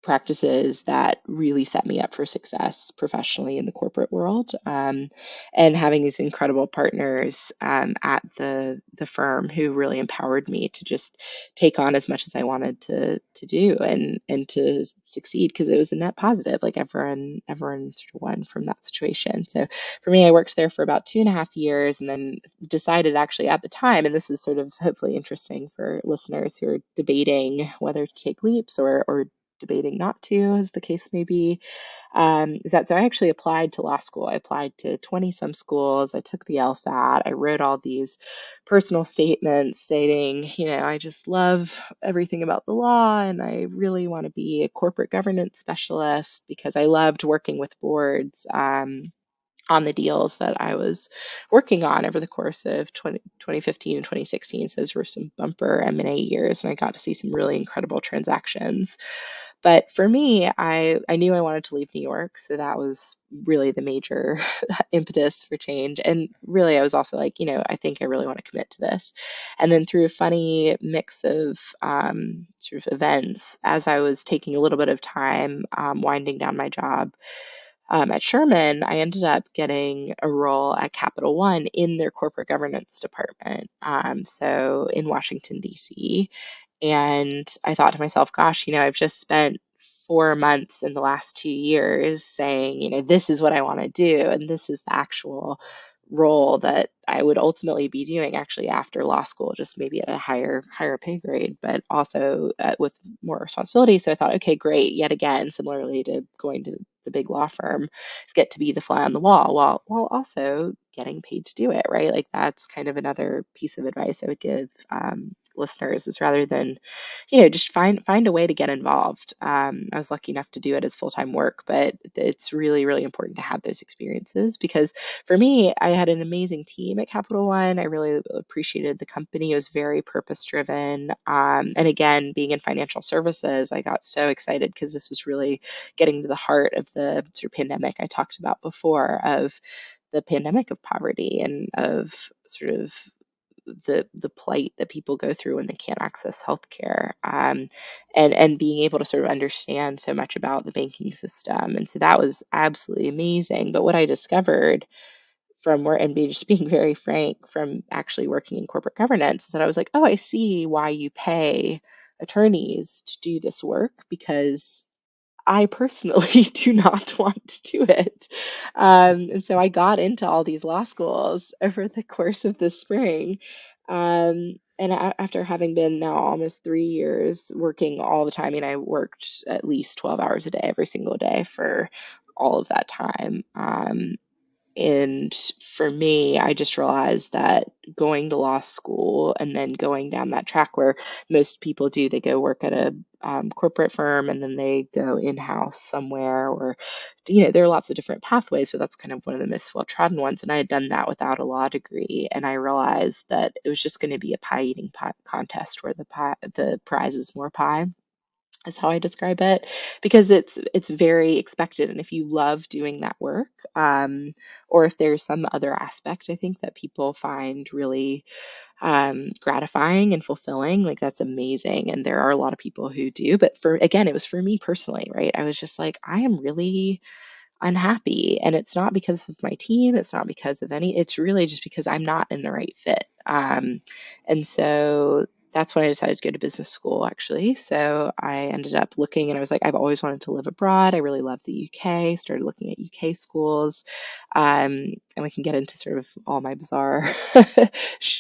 practices that really set me up for success professionally in the corporate world. And having these incredible partners at the firm who really empowered me to just take on as much as I wanted to do and to succeed, because it was a net positive. Like everyone sort of won from that situation. So for me, I worked there for about 2.5 years, and then decided actually at the time, and this is sort of hopefully interesting for listeners who are debating whether to take leaps or debating not to, as the case may be, is that so I actually applied to law school. I applied to 20 some schools. I took the LSAT. I wrote all these personal statements stating, I just love everything about the law, and I really want to be a corporate governance specialist because I loved working with boards. On the deals that I was working on over the course of 2015 and 2016. So those were some bumper M&A years, and I got to see some really incredible transactions. But for me, I knew I wanted to leave New York, so that was really the major impetus for change. And really, I was also like, I think I really want to commit to this. And then through a funny mix of sort of events, as I was taking a little bit of time winding down my job at Sherman, I ended up getting a role at Capital One in their corporate governance department. So in Washington, D.C. And I thought to myself, gosh, I've just spent 4 months in the last 2 years saying, this is what I want to do, and this is the actual role that I would ultimately be doing actually after law school, just maybe at a higher pay grade, but also with more responsibility. So I thought, okay, great. Yet again, similarly to going to the big law firm, get to be the fly on the wall while also getting paid to do it, right? Like that's kind of another piece of advice I would give listeners is rather than just find a way to get involved. I was lucky enough to do it as full-time work, but it's really, really important to have those experiences because for me, I had an amazing team at Capital One. I really appreciated the company. It was very purpose-driven. And again, being in financial services, I got so excited because this was really getting to the heart of the sort of pandemic I talked about before, of the pandemic of poverty and of sort of the plight that people go through when they can't access healthcare, and being able to sort of understand so much about the banking system. And so that was absolutely amazing. But what I discovered from where, and just being very frank, from actually working in corporate governance, is that I was like, oh, I see why you pay attorneys to do this work, because I personally do not want to do it. And so I got into all these law schools over the course of the spring. And after having been now almost 3 years working all the time, I mean, I worked at least 12 hours a day, every single day for all of that time. And for me, I just realized that going to law school and then going down that track where most people do, they go work at a corporate firm and then they go in-house somewhere, or, there are lots of different pathways, but that's kind of one of the most well-trodden ones. And I had done that without a law degree. And I realized that it was just going to be a pie eating contest where the prize is more pie, is how I describe it, because it's very expected. And if you love doing that work, or if there's some other aspect, I think that people find really gratifying and fulfilling, like that's amazing. And there are a lot of people who do. But again, it was for me personally, right? I was just like, I am really unhappy. And it's not because of my team. It's not because of it's really just because I'm not in the right fit. And so that's when I decided to go to business school, actually. So I ended up looking, and I was like, I've always wanted to live abroad. I really love the UK, started looking at UK schools. And we can get into sort of all my bizarre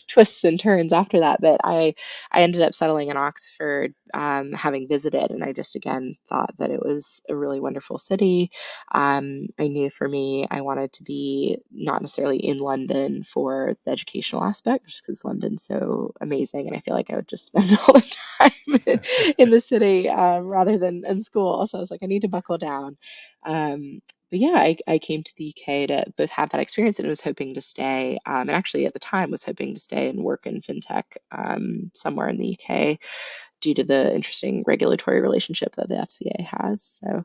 twists and turns after that. But I ended up settling in Oxford, having visited, and I just again thought that it was a really wonderful city. I knew for me, I wanted to be not necessarily in London for the educational aspect, just because London's so amazing, and I feel like I would just spend all the time in the city, rather than in school. So I was like, I need to buckle down. But yeah, I came to the UK to both have that experience, and was hoping to stay, and actually at the time was hoping to stay and work in fintech, somewhere in the UK, due to the interesting regulatory relationship that the FCA has. So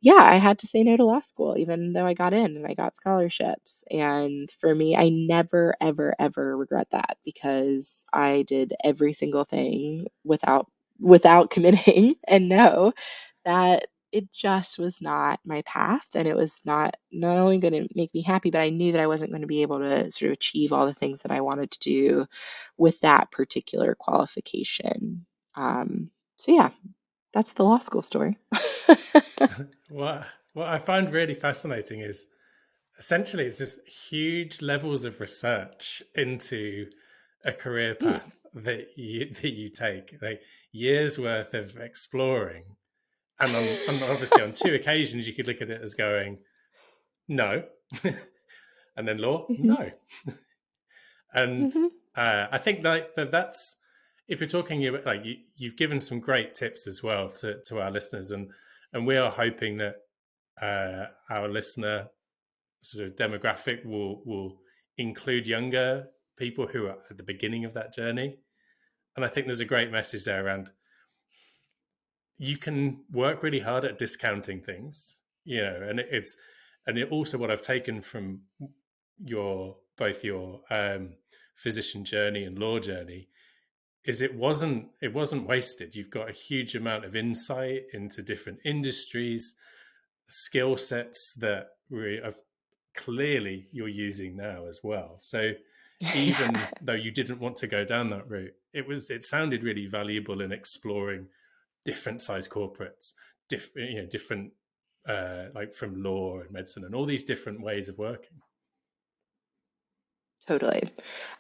yeah, I had to say no to law school, even though I got in and I got scholarships. And for me, I never, ever, ever regret that, because I did every single thing without committing, and know that it just was not my path, and it was not only going to make me happy, but I knew that I wasn't going to be able to sort of achieve all the things that I wanted to do with that particular qualification. So yeah, that's the law school story. What I find really fascinating is essentially it's just huge levels of research into a career Mm. path that you take, like years worth of exploring. And obviously on two occasions you could look at it as going, no. And then law, Mhm. no. And Mhm. I think that's, if you're talking about, like, you've given some great tips as well to our listeners, and we are hoping that our listener sort of demographic will include younger people who are at the beginning of that journey. And I think there's a great message there around, you can work really hard at discounting things, and also what I've taken from both your physician journey and law journey is it wasn't wasted. You've got a huge amount of insight into different industries, skill sets that clearly you're using now as well. So even though you didn't want to go down that route, it sounded really valuable in exploring different size corporates, different like from law and medicine and all these different ways of working. Totally.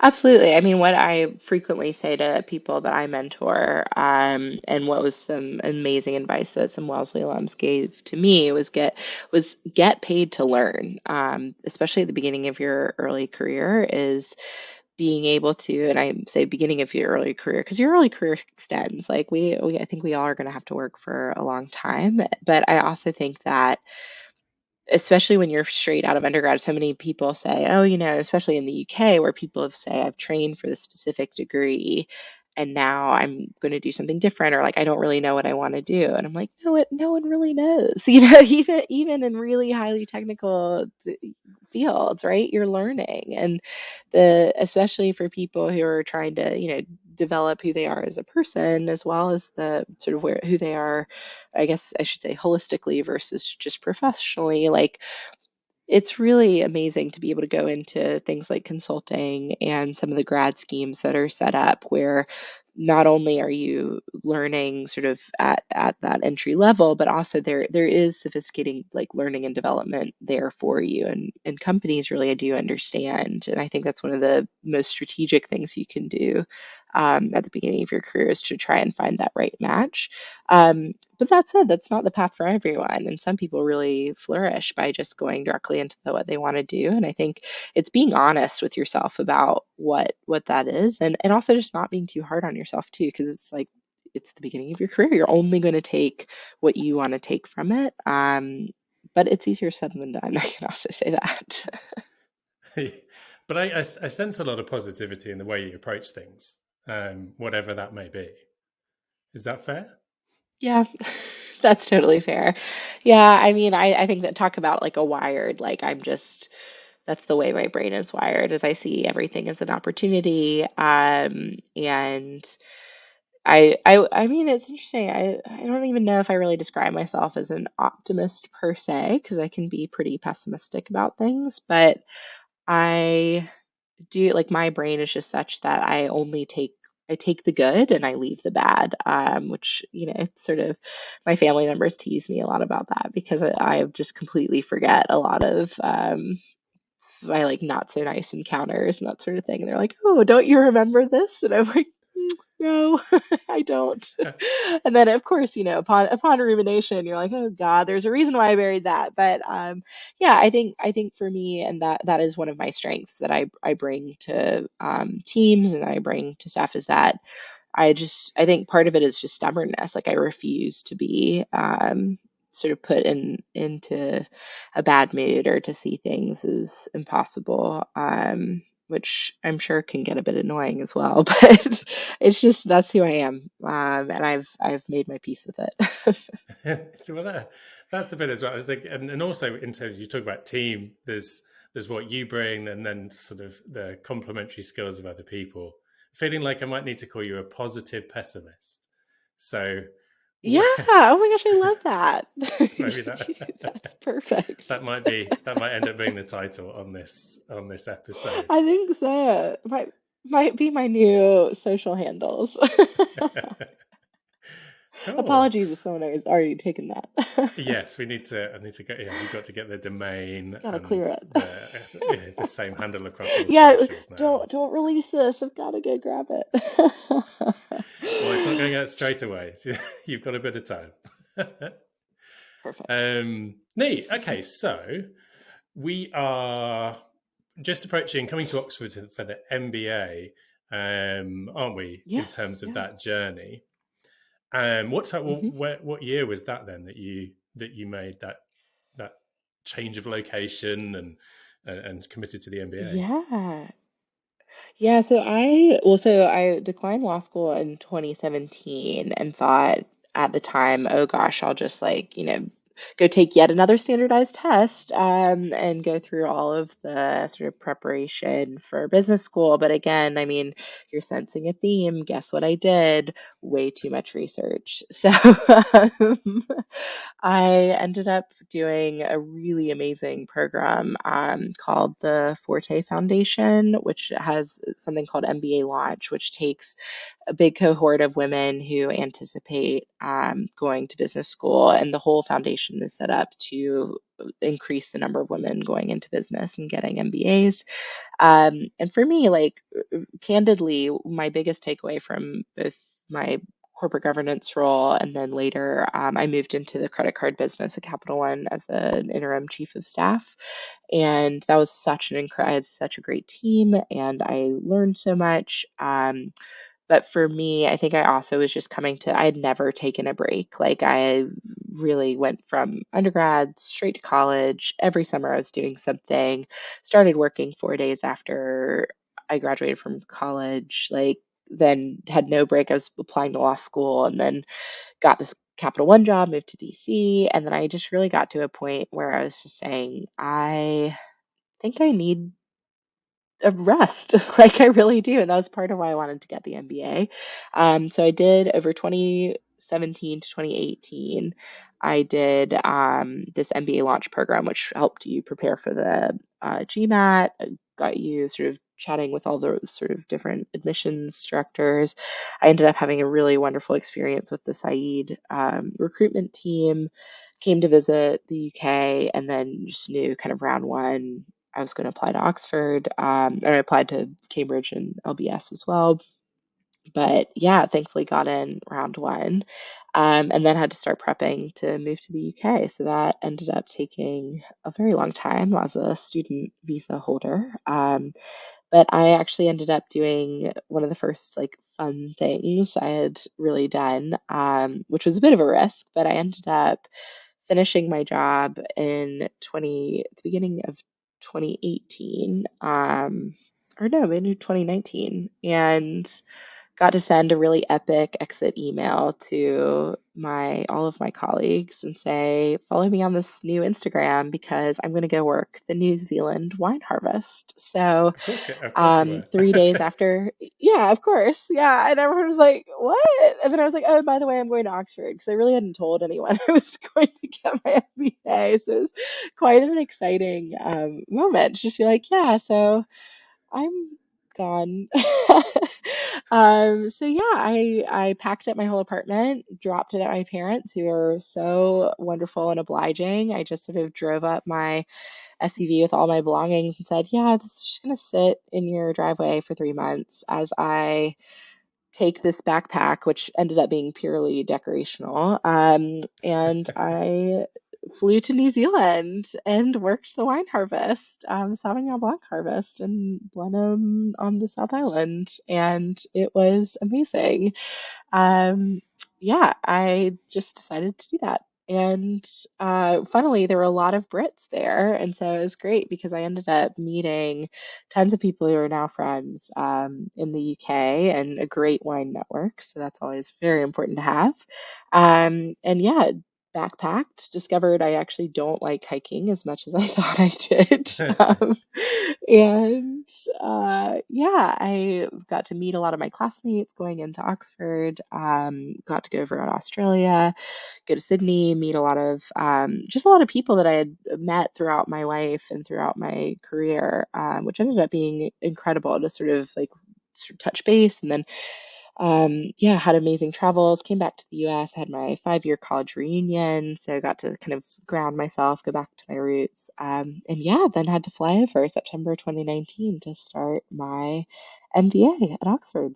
Absolutely. I mean, what I frequently say to people that I mentor, and what was some amazing advice that some Wellesley alums gave to me was get paid to learn. Especially at the beginning of your early career is being able to, and I say beginning of your early career because your early career extends. Like I think we all are going to have to work for a long time. But I also think that especially when you're straight out of undergrad, so many people say, oh, especially in the UK, where people have say, I've trained for this specific degree and now I'm going to do something different, or like, I don't really know what I want to do. And I'm like, no one really knows, even in really highly technical fields, right? You're learning. And especially for people who are trying to, develop who they are as a person, as well as the sort of who they are, I guess I should say holistically versus just professionally. Like it's really amazing to be able to go into things like consulting and some of the grad schemes that are set up where not only are you learning sort of at that entry level, but also there is sophisticating like learning and development there for you. And companies really do understand. And I think that's one of the most strategic things you can do at the beginning of your career is to try and find that right match. But that said, that's not the path for everyone. And some people really flourish by just going directly into what they want to do. And I think it's being honest with yourself about what that is, and also just not being too hard on yourself too, because it's like it's the beginning of your career. You're only going to take what you want to take from it. But it's easier said than done. I can also say that. But I sense a lot of positivity in the way you approach things, whatever that may be. Is that fair? Yeah, that's totally fair. Yeah, I mean, I think that talk about like a wired, like that's the way my brain is wired, is I see everything as an opportunity. And I mean, it's interesting. I don't even know if I really describe myself as an optimist per se, because I can be pretty pessimistic about things, but I do like my brain is just such that I take the good and I leave the bad, which it's sort of my family members tease me a lot about that because I just completely forget a lot of my like not so nice encounters and that sort of thing. And they're like, "Oh, don't you remember this?" And I'm like, No, I don't. And then, of course, upon rumination, you're like, "Oh God, there's a reason why I buried that." But yeah, I think for me, and that is one of my strengths that I bring to teams and I bring to staff is that I think part of it is just stubbornness. Like I refuse to be sort of put into a bad mood or to see things as impossible, which I'm sure can get a bit annoying as well. But it's just that's who I am, and I've made my peace with it. Well, that's the bit as well. I was like, and also in terms you talk about team, there's what you bring, and then sort of the complementary skills of other people. Feeling like I might need to call you a positive pessimist. So Yeah. Oh my gosh, I love maybe that. That's perfect. that might end up being the title on this episode. I think so. Might be my new social handles. Cool. Apologies if someone has already taken that. Yes, we need to. I need to get. Yeah, we've got to get the domain Gotta and clear it. the same handle across all Yeah, socials now. don't release this. I've gotta go grab it. Well, it's not going out straight away. So you've got a bit of time. Perfect. Neat. Okay, so we are just approaching coming to Oxford for the MBA, aren't we? In Yes, terms of yeah. that journey. What year was that then that you made that change of location and committed to the MBA? Yeah. Yeah, so I declined law school in 2017 and thought at the time, oh gosh, I'll just like, go take yet another standardized test, and go through all of the sort of preparation for business school. But again, I mean, you're sensing a theme. Guess what I did? way too much research. So I ended up doing a really amazing program called the Forté Foundation, which has something called MBA Launch, which takes a big cohort of women who anticipate going to business school, and the whole foundation is set up to increase the number of women going into business and getting MBAs. And for me, like candidly, my biggest takeaway from both my corporate governance role and then later I moved into the credit card business at Capital One as an interim chief of staff. And that was I had such a great team and I learned so much. But for me, I think I also was just I had never taken a break. Like I really went from undergrad straight to college. Every summer I was doing something, started working 4 days after I graduated from college, like then had no break. I was applying to law school and then got this Capital One job, moved to DC. And then I just really got to a point where I was just saying, I think I need of rest. Like I really do. And that was part of why I wanted to get the MBA. So I did over 2017 to 2018. I did this MBA launch program, which helped you prepare for the GMAT, got you sort of chatting with all the sort of different admissions directors. I ended up having a really wonderful experience with the Said recruitment team. Came to visit the UK and then just knew kind of round one I was going to apply to Oxford, and I applied to Cambridge and LBS as well. But yeah, thankfully got in round one, and then had to start prepping to move to the UK. So that ended up taking a very long time as a student visa holder. But I actually ended up doing one of the first like fun things I had really done, which was a bit of a risk, but I ended up finishing my job in the beginning of 2018, or no, maybe 2019, and got to send a really epic exit email to my all of my colleagues and say, follow me on this new Instagram because I'm going to go work the New Zealand wine harvest. So Of course you were. 3 days after, yeah, of course, yeah, and everyone was like, what? And then I was like, oh, by the way, I'm going to Oxford because I really hadn't told anyone I was going to get my MBA. So it was quite an exciting moment to just be like, yeah, so I'm gone. So yeah, I packed up my whole apartment, dropped it at my parents, who are so wonderful and obliging. I just sort of drove up my SUV with all my belongings and said, "Yeah, this is just gonna sit in your driveway for 3 months as I take this backpack," which ended up being purely decorational. And I flew to New Zealand and worked the wine harvest, Sauvignon Blanc harvest in Blenheim on the South Island. And it was amazing. Um, yeah, I just decided to do that. And funnily, there were a lot of Brits there. And so it was great because I ended up meeting tons of people who are now friends in the UK and a great wine network. So that's always very important to have. And yeah, backpacked, discovered I actually don't like hiking as much as I thought I did. And yeah, I got to meet a lot of my classmates going into Oxford, got to go over to Australia, go to Sydney, meet a lot of just a lot of people that I had met throughout my life and throughout my career, which ended up being incredible to sort of touch base. And then yeah, had amazing travels, came back to the US, had my 5 year college reunion. So I got to kind of ground myself, go back to my roots. And yeah, then had to fly over September 2019 to start my MBA at Oxford.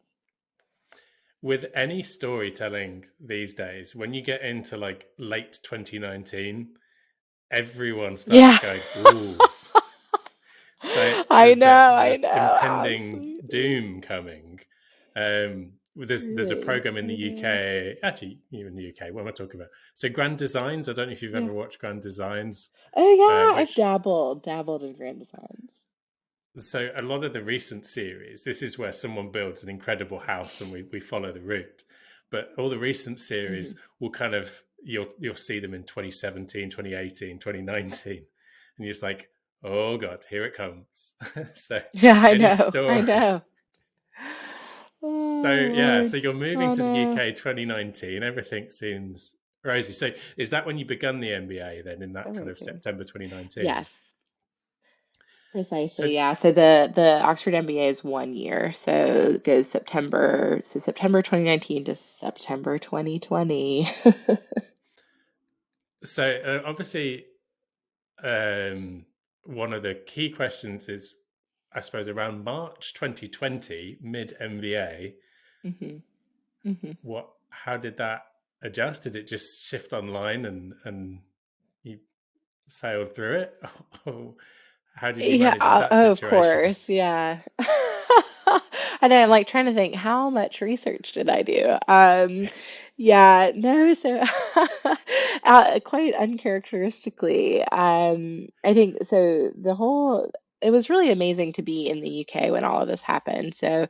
With any storytelling these days, when you get into like late 2019, everyone starts Yeah. going, ooh. So I there's know, there's impending absolutely. doom coming. There's a Really, program in I the know. UK, actually, you in the UK, what am I talking about? So Grand Designs, I don't know if you've Yeah. ever watched Grand Designs, Oh yeah, I've which dabbled in grand designs. so a lot of the recent series, this is where someone builds an incredible house and we follow the route. But all the recent series Hmm. will kind of you'll see them in 2017, 2018, 2019. And you're just like, oh God, here it comes. So Yeah, I any know, I story know. So Oh, yeah, Lord. so you're moving Oh, to the no. UK 2019. Everything seems rosy. So is that when you begun the MBA then, in So that kind of rosy. September 2019? Yes, So precisely. Yeah. So the Oxford MBA is 1 year. So it goes September 2019 to September 2020. obviously, um, one of the key questions is, I suppose, around March 2020, mid MBA. hmm hmm How did that adjust? Did it just shift online and you sailed through it? Or how did you Yeah, manage with that oh, of situation? course, yeah. I know, I'm like trying to think, how much research did I do? Yeah, no, so quite uncharacteristically, I think so it was really amazing to be in the UK when all of this happened. So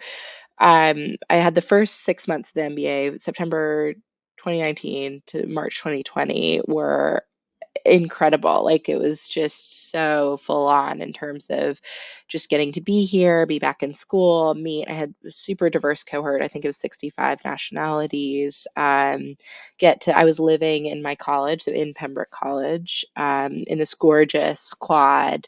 I had the first 6 months of the MBA, September 2019 to March 2020 were incredible. Like it was just so full on in terms of just getting to be here, be back in school, meet. I had a super diverse cohort. I think it was 65 nationalities. I was living in my college, so in Pembroke College, in this gorgeous quad,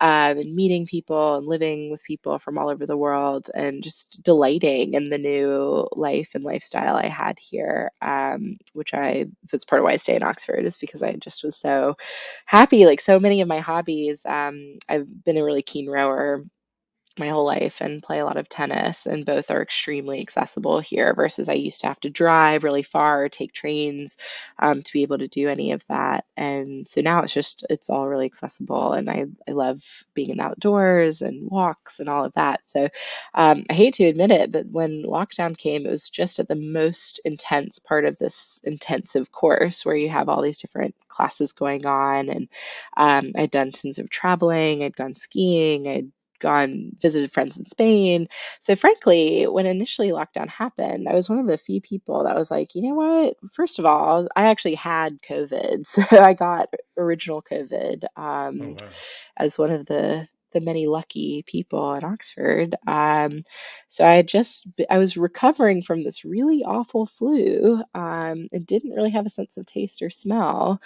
and meeting people and living with people from all over the world and just delighting in the new life and lifestyle I had here, that's part of why I stay in Oxford, is because I just was so happy. Like so many of my hobbies, I've been a really keen rower my whole life and play a lot of tennis, and both are extremely accessible here versus I used to have to drive really far or take trains to be able to do any of that. And so now it's all really accessible, and I love being in the outdoors and walks and all of that. So I hate to admit it, but when lockdown came, it was just at the most intense part of this intensive course where you have all these different classes going on. And I'd done tons of traveling, I'd gone skiing, I'd gone visited friends in Spain. So frankly, when initially lockdown happened, I was one of the few people that was like, you know what? First of all, I actually had COVID. So I got original COVID Oh wow. as one of the many lucky people at Oxford. So I was recovering from this really awful flu and didn't really have a sense of taste or smell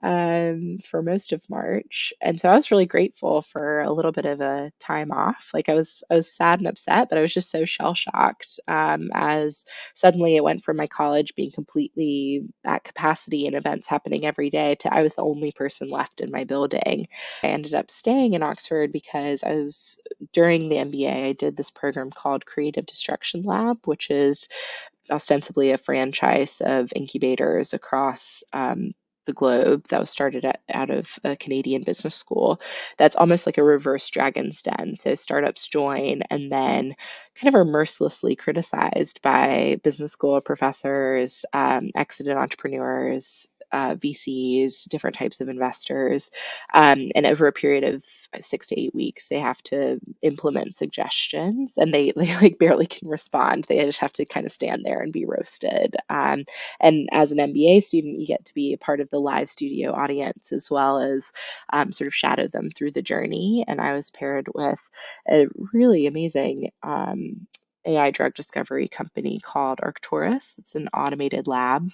for most of March. And so I was really grateful for a little bit of a time off. Like I was sad and upset, but I was just so shell shocked as suddenly it went from my college being completely at capacity and events happening every day to I was the only person left in my building. I ended up staying in Oxford because during the MBA, I did this program called Creative Destruction Lab, which is ostensibly a franchise of incubators across the globe that was started out of a Canadian business school. That's almost like a reverse Dragon's Den. So startups join and then kind of are mercilessly criticized by business school professors, exited entrepreneurs. VCs, different types of investors, and over a period of 6 to 8 weeks, they have to implement suggestions, and they like barely can respond. They just have to kind of stand there and be roasted. And as an MBA student, you get to be a part of the live studio audience as well as sort of shadow them through the journey. And I was paired with a really amazing AI drug discovery company called Arcturus. It's an automated lab,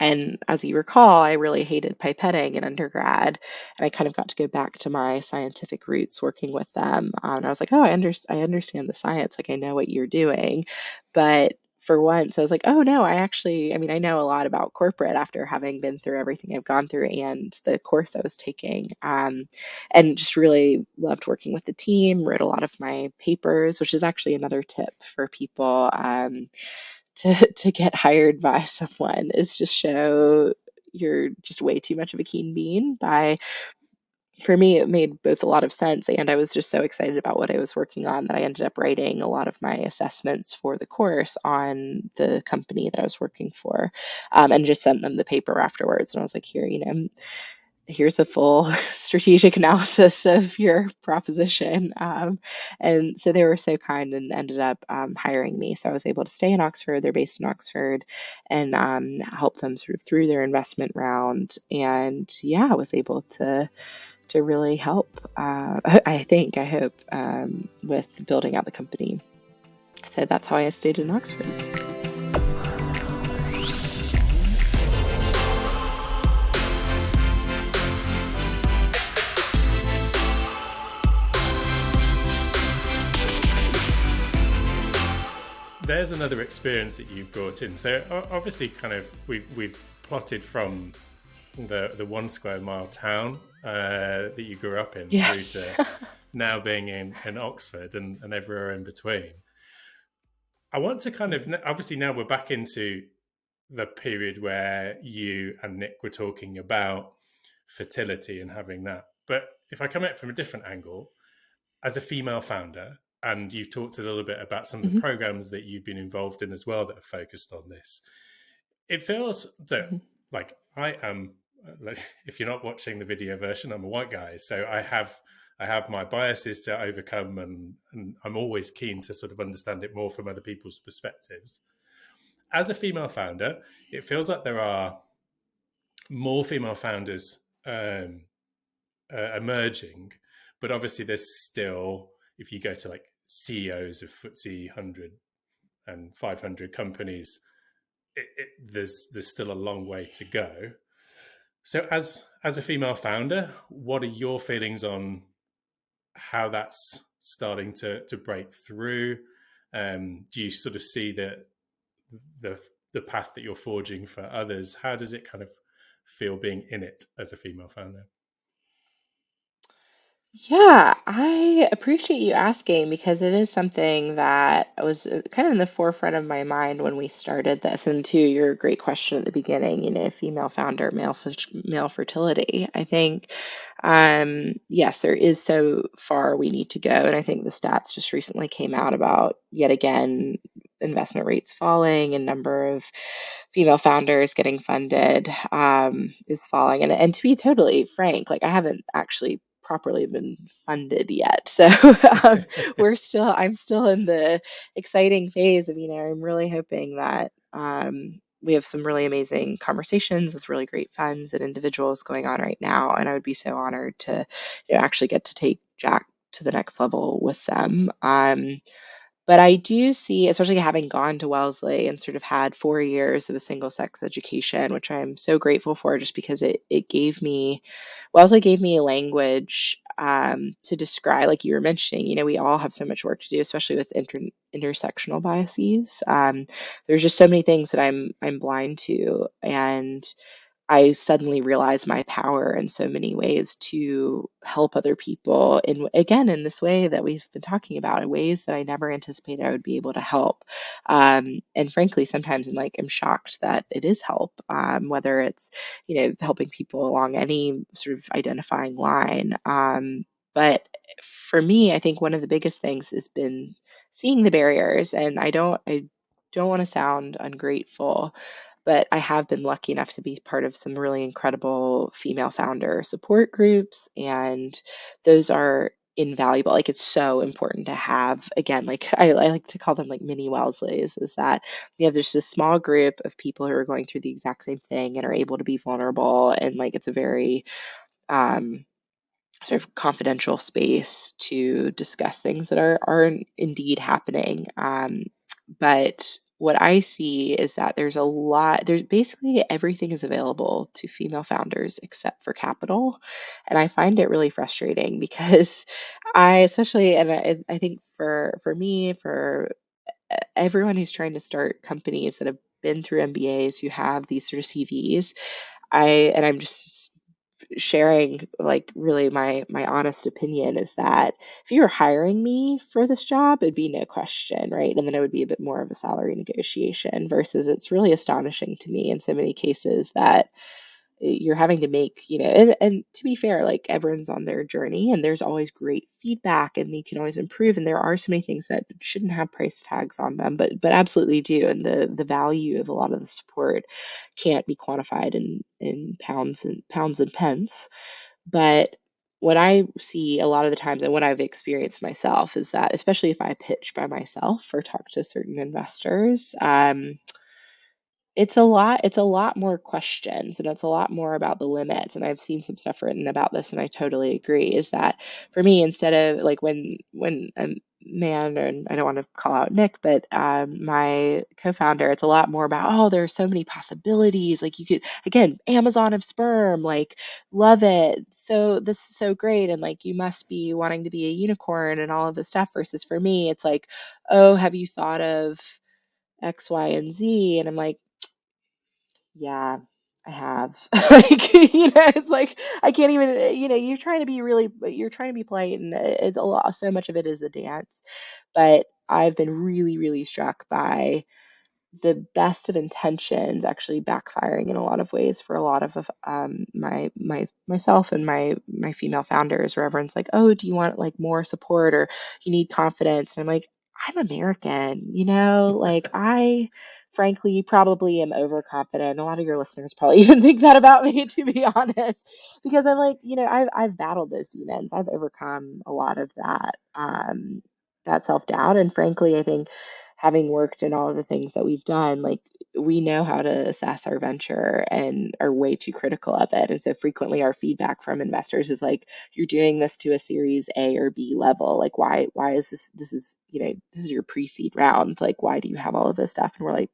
and as you recall, I really hated pipetting in undergrad, and I kind of got to go back to my scientific roots working with them. And I was like, oh, I understand the science, like I know what you're doing. But for once, I was like, oh no, I mean, I know a lot about corporate after having been through everything I've gone through and the course I was taking. And just really loved working with the team, wrote a lot of my papers, which is actually another tip for people. To get hired by someone is just show you're just way too much of a keen bean. For me, it made both a lot of sense, and I was just so excited about what I was working on that I ended up writing a lot of my assessments for the course on the company that I was working for, and just sent them the paper afterwards. And I was like, here, here's a full strategic analysis of your proposition. And so they were so kind and ended up hiring me. So I was able to stay in Oxford. They're based in Oxford, and help them sort of through their investment round. And yeah, I was able to really help. I hope with building out the company. So that's how I stayed in Oxford. There's another experience that you've brought in. So obviously, kind of, we've plotted from the 1 square mile town that you grew up in through Yes. to now being in Oxford and everywhere in between. I want to kind of, obviously now we're back into the period where you and Nick were talking about fertility and having that. But if I come at it from a different angle, as a female founder, and you've talked a little bit about some of the Mhm, programs that you've been involved in as well that are focused on this, it feels so mhm. like I am, like, if you're not watching the video version, I'm a white guy, so I have my biases to overcome, and I'm always keen to sort of understand it more from other people's perspectives. As a female founder, it feels like there are more female founders emerging, but obviously there's still, if you go to like CEOs of FTSE 100 and 500 companies, there's still a long way to go. So as a female founder, what are your feelings on how that's starting to break through? Do you sort of see the the path that you're forging for others? How does it kind of feel being in it as a female founder? Yeah, I appreciate you asking because it is something that was kind of in the forefront of my mind when we started this. And to your great question at the beginning, female founder, male fertility. I think, yes, there is so far we need to go. And I think the stats just recently came out about yet again investment rates falling and number of female founders getting funded is falling. And to be totally frank, like I haven't actually properly been funded yet. So um, I'm still in the exciting phase of, I'm really hoping that we have some really amazing conversations with really great funds and individuals going on right now. And I would be so honored to actually get to take Jack to the next level with them. But I do see, especially having gone to Wellesley and sort of had 4 years of a single sex education, which I'm so grateful for just because it gave me, Wellesley gave me a language to describe, like you were mentioning, we all have so much work to do, especially with intersectional biases. There's just so many things that I'm blind to. And I suddenly realized my power in so many ways to help other people in, again, in this way that we've been talking about, in ways that I never anticipated I would be able to help. And frankly, sometimes I'm shocked that it is help, whether it's, helping people along any sort of identifying line. But for me, I think one of the biggest things has been seeing the barriers, and I don't want to sound ungrateful, but I have been lucky enough to be part of some really incredible female founder support groups, and those are invaluable. Like it's so important to have, again, like I like to call them like mini Welsleys, is that there's this small group of people who are going through the exact same thing and are able to be vulnerable, and like it's a very um sort of confidential space to discuss things that are indeed happening. But what I see is that there's basically everything is available to female founders except for capital. And I find it really frustrating because especially, and I think for me, for everyone who's trying to start companies that have been through MBAs, who have these sort of CVs, I'm just sharing like really my honest opinion is that if you were hiring me for this job, it'd be no question, right? And then it would be a bit more of a salary negotiation versus it's really astonishing to me in so many cases that you're having to make, and to be fair, like everyone's on their journey and there's always great feedback and you can always improve. And there are so many things that shouldn't have price tags on them, but absolutely do. And the value of a lot of the support can't be quantified in pounds and pence. But what I see a lot of the times and what I've experienced myself is that, especially if I pitch by myself or talk to certain investors, it's a lot more questions and it's a lot more about the limits. And I've seen some stuff written about this and I totally agree, is that for me, instead of like when man, and I don't want to call out Nick, but my co-founder, it's a lot more about, oh, there's so many possibilities. Like you could, again, Amazon of sperm, like love it. So this is so great. And like you must be wanting to be a unicorn and all of this stuff. Versus for me, it's like, oh, have you thought of X, Y, and Z? And I'm like, yeah, I have. Like, it's like I can't even, you're trying to be polite, and it's a lot, so much of it is a dance. But I've been really, really struck by the best of intentions actually backfiring in a lot of ways for a lot of myself and my female founders, where everyone's like, oh, do you want like more support or you need confidence? And I'm like, I'm American, like I frankly probably am overconfident. A lot of your listeners probably even think that about me, to be honest, because I'm like, I've battled those demons. I've overcome a lot of that self-doubt. And frankly, I think having worked in all of the things that we've done, like we know how to assess our venture and are way too critical of it. And so frequently our feedback from investors is like, you're doing this to a series A or B level. Like why is this is your pre-seed round. Like, why do you have all of this stuff? And we're like,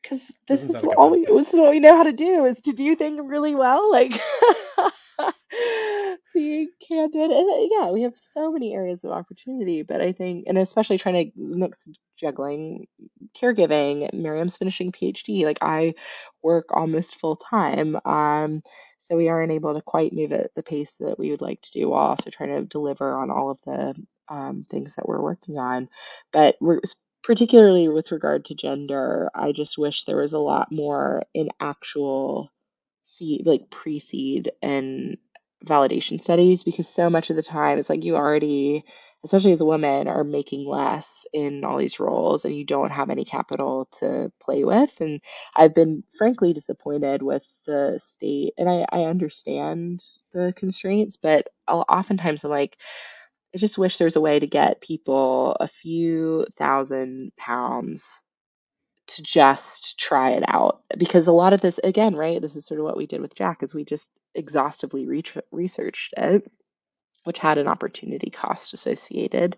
because Doesn't sound like a bad thing. this is what we know how to do, is to do things really well. Like being candid. And yeah, we have so many areas of opportunity, but I think, and especially trying to mix juggling caregiving. Miriam's finishing PhD. Like I work almost full time. So we aren't able to quite move at the pace that we would like to do, while also trying to deliver on all of the things that we're working on. But we're particularly with regard to gender, I just wish there was a lot more in actual seed, like pre-seed and validation studies, because so much of the time it's like you already, especially as a woman, are making less in all these roles and you don't have any capital to play with. And I've been frankly disappointed with the state, and I understand the constraints, but oftentimes I'm like, I just wish there's a way to get people a few £1,000s to just try it out. Because a lot of this, again, right, this is sort of what we did with Jack, is we just exhaustively researched it, which had an opportunity cost associated.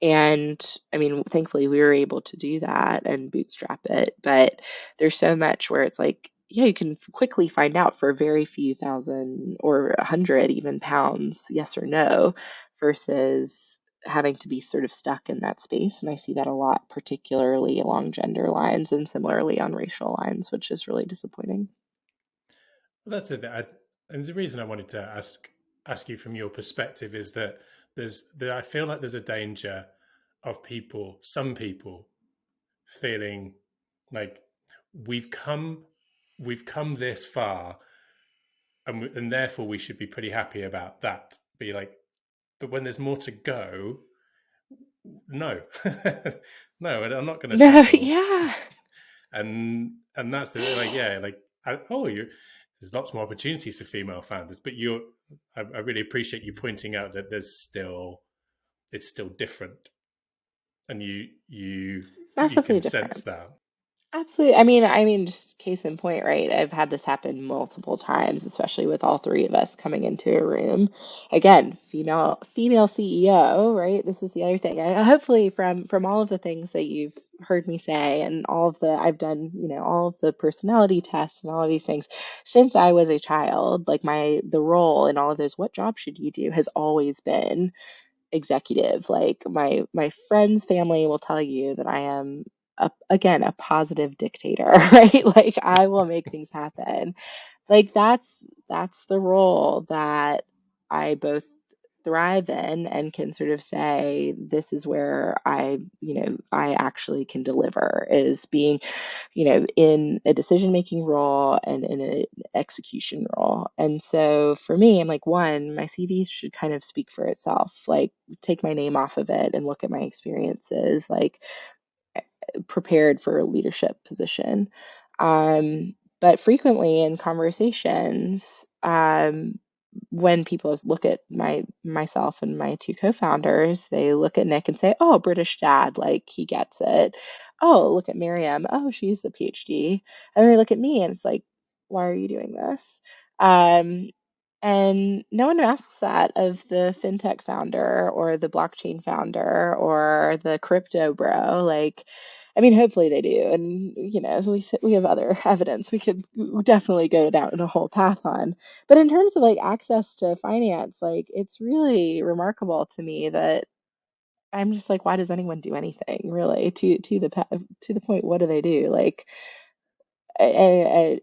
And I mean, thankfully, we were able to do that and bootstrap it. But there's so much where it's like, yeah, you can quickly find out for a very few thousand or 100 even pounds, yes or no, versus having to be sort of stuck in that space. And I see that a lot, particularly along gender lines and similarly on racial lines, which is really disappointing. Well, that's it. And the reason I wanted to ask you from your perspective is that I feel like there's a danger of some people feeling like we've come this far, and therefore we should be pretty happy about that. Be like, but when there's more to go, no, no, I'm not going to No, settle. yeah. And that's like, yeah, like, there's lots more opportunities for female founders, but I really appreciate you pointing out that it's still different, and you Massively can sense different. that. Absolutely. I mean, just case in point, right? I've had this happen multiple times, especially with all three of us coming into a room. Again, female CEO, right? This is the other thing. Hopefully, from all of the things that you've heard me say, and all of the I've done, all of the personality tests and all of these things since I was a child, like the role in all of those, what job should you do, has always been executive. Like my friends' family will tell you that I am again a positive dictator, right? Like I will make things happen. Like that's the role that I both thrive in and can sort of say this is where I actually can deliver, is being in a decision making role and in an execution role. And so for me, I'm like, one, my CV should kind of speak for itself. Like, take my name off of it and look at my experiences, like, prepared for a leadership position. But frequently in conversations, when people look at myself and my two co-founders, they look at Nick and say, "Oh, British dad, like he gets it." Oh, look at Miriam. Oh, she's a PhD. And then they look at me and it's like, "Why are you doing this?" Um, And no one asks that of the fintech founder or the blockchain founder or the crypto bro. Like, I mean, hopefully they do. And, we have other evidence we could definitely go down a whole path on. But in terms of like access to finance, like, it's really remarkable to me that I'm just like, why does anyone do anything really to the point, what do they do? Like, I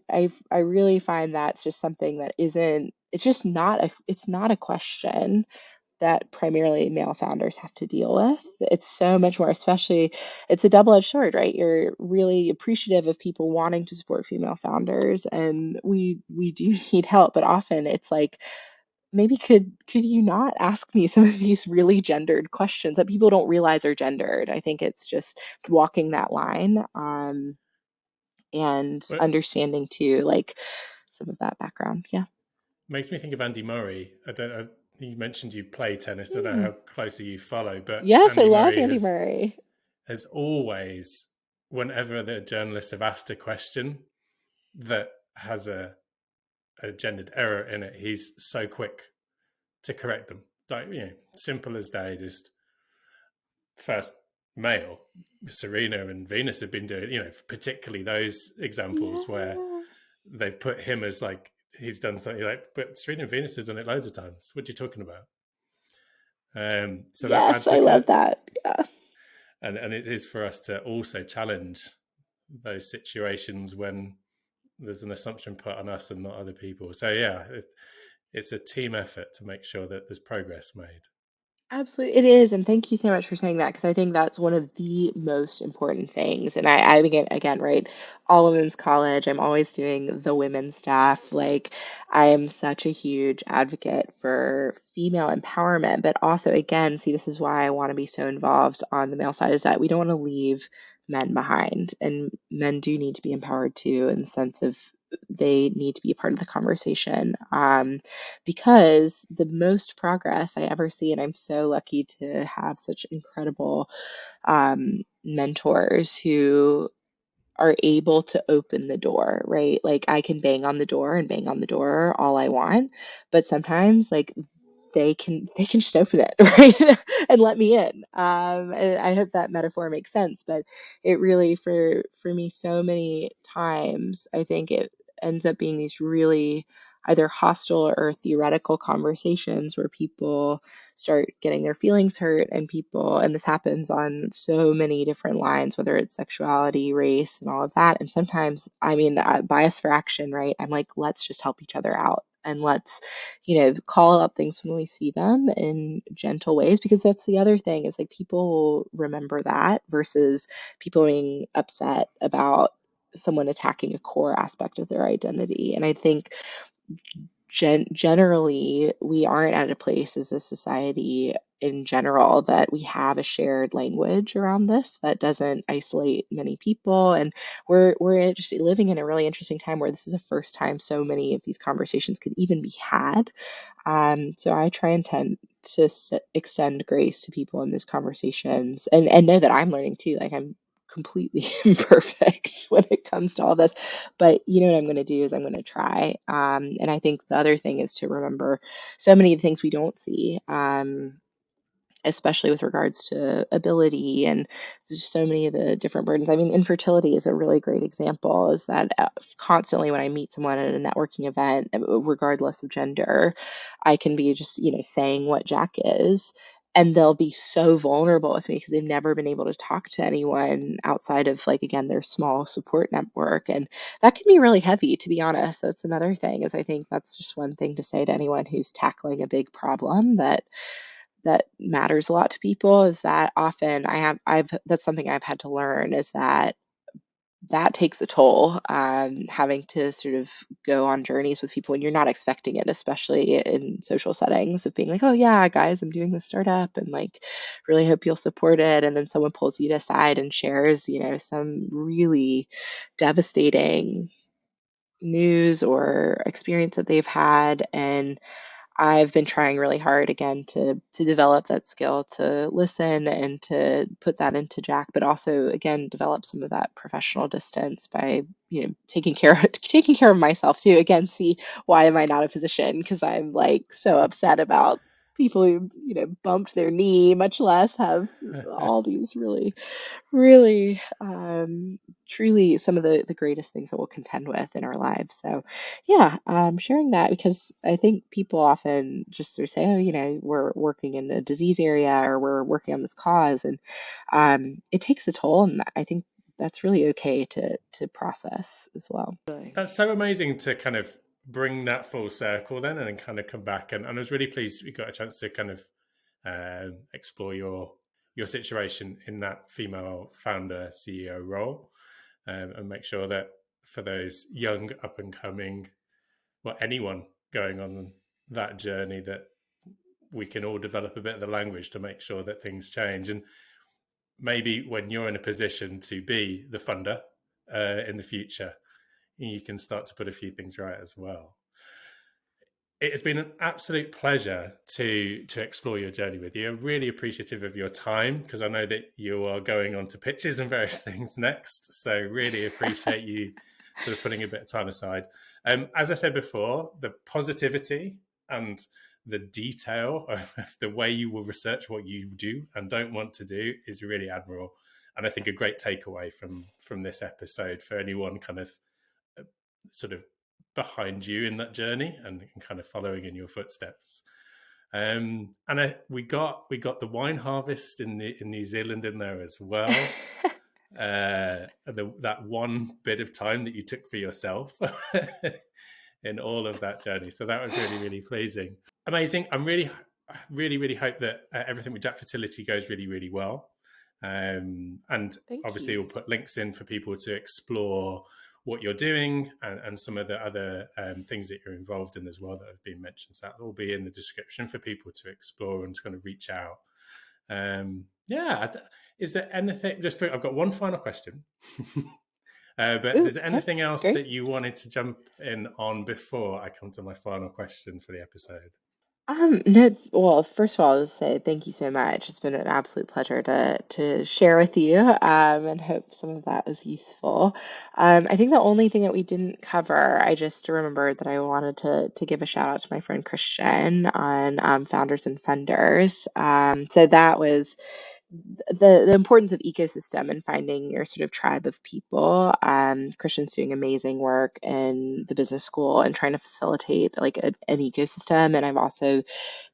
really find that's just something that isn't, it's not a question that primarily male founders have to deal with. It's so much more, especially, it's a double-edged sword, right? You're really appreciative of people wanting to support female founders, and we do need help, but often it's like, maybe could you not ask me some of these really gendered questions that people don't realize are gendered? I think it's just walking that line. And But understanding too, like some of that background. Yeah. makes me think of Andy Murray. I don't know. You mentioned you play tennis. I don't know Hmm. how closely you follow, but Yes, I Andy love Murray Andy Murray. has always, whenever the journalists have asked a question that has a gendered error in it, he's so quick to correct them. Like, simple as day, just first male. Serena and Venus have been doing, particularly those examples where Yeah. they've put him as like, he's done something like, but Serena and Venus have done it loads of times. What are you talking about? So that Yes, I love advocate, that. Yeah. and it is for us to also challenge those situations when there's an assumption put on us and not other people. So yeah, it's a team effort to make sure that there's progress made. Absolutely, it is, and thank you so much for saying that, because I think that's one of the most important things. And I again, right, all women's college. I'm always doing the women's stuff. Like, I am such a huge advocate for female empowerment, but also, again, see, this is why I want to be so involved on the male side, is that we don't want to leave men behind, and men do need to be empowered too, in the sense of they need to be a part of the conversation. Because the most progress I ever see, and I'm so lucky to have such incredible mentors who are able to open the door, right? Like, I can bang on the door and bang on the door all I want, but sometimes like they can just open it, right? And let me in. And I hope that metaphor makes sense, but it really, for me, so many times I think it ends up being these really either hostile or theoretical conversations where people start getting their feelings hurt, and this happens on so many different lines, whether it's sexuality, race, and all of that. And sometimes, I mean, bias for action, right? I'm like, let's just help each other out, and let's, call out things when we see them in gentle ways, because that's the other thing, is like, people will remember that versus people being upset about someone attacking a core aspect of their identity. And I think generally, we aren't at a place as a society in general that we have a shared language around this that doesn't isolate many people. And we're just living in a really interesting time where this is the first time so many of these conversations could even be had. So I try and tend to extend grace to people in these conversations, and know that I'm learning too. Like, I'm completely imperfect when it comes to all this, but you know what I'm going to do is I'm going to try. And I think the other thing is to remember so many of the things we don't see. Especially with regards to ability, and there's so many of the different burdens. I mean, infertility is a really great example, is that constantly when I meet someone at a networking event, regardless of gender, I can be just, saying what Jack is, and they'll be so vulnerable with me because they've never been able to talk to anyone outside of, like, again, their small support network. And that can be really heavy, to be honest. That's another thing, is I think that's just one thing to say to anyone who's tackling a big problem that matters a lot to people, is that often I've that's something I've had to learn, is that that takes a toll, having to sort of go on journeys with people when you're not expecting it, especially in social settings, of being like, oh yeah, guys, I'm doing this startup, and like, really hope you'll support it. And then someone pulls you aside and shares, some really devastating news or experience that they've had. And I've been trying really hard again to develop that skill to listen and to put that into Jack, but also again develop some of that professional distance by, taking care of myself too. Again, see, why am I not a physician? Because I'm like so upset about people who, bumped their knee, much less have all these really, truly some of the greatest things that we'll contend with in our lives. So, yeah, sharing that because I think people often just sort of say, oh, we're working in the disease area or we're working on this cause, and it takes a toll, and I think that's really okay to process as well. That's so amazing to kind of bring that full circle then and then kind of come back. And I was really pleased we got a chance to kind of explore your situation in that female founder CEO role, and make sure that for those young up and coming, well, anyone going on that journey, that we can all develop a bit of the language to make sure that things change. And maybe when you're in a position to be the funder in the future, you can start to put a few things right as well. It has been an absolute pleasure to explore your journey with you. I'm really appreciative of your time because I know that you are going on to pitches and various things next. So really appreciate you sort of putting a bit of time aside. As I said before, the positivity and the detail of the way you will research what you do and don't want to do is really admirable. And I think a great takeaway from this episode for anyone kind of sort of behind you in that journey and kind of following in your footsteps. And we got the wine harvest in New Zealand in there as well. That one bit of time that you took for yourself in all of that journey. So that was really, really pleasing. Amazing. I'm really, really hope that everything with Jack Fertility goes really, really well. And Thank obviously you. we'll put links in for people to explore what you're doing and some of the other things that you're involved in as well that have been mentioned. So that'll all be in the description for people to explore and to kind of reach out. Is there anything, I've got one final question. But Ooh, is there anything else great. that you wanted to jump in on before I come to my final question for the episode? No, well, first of all, I'll just say thank you so much. It's been an absolute pleasure to share with you, and hope some of that was useful. I think the only thing that we didn't cover, I just remembered that I wanted to give a shout out to my friend Christian on Founders and Funders. So that was the importance of ecosystem and finding your sort of tribe of people. Christian's doing amazing work in the business school and trying to facilitate like an ecosystem. And I've also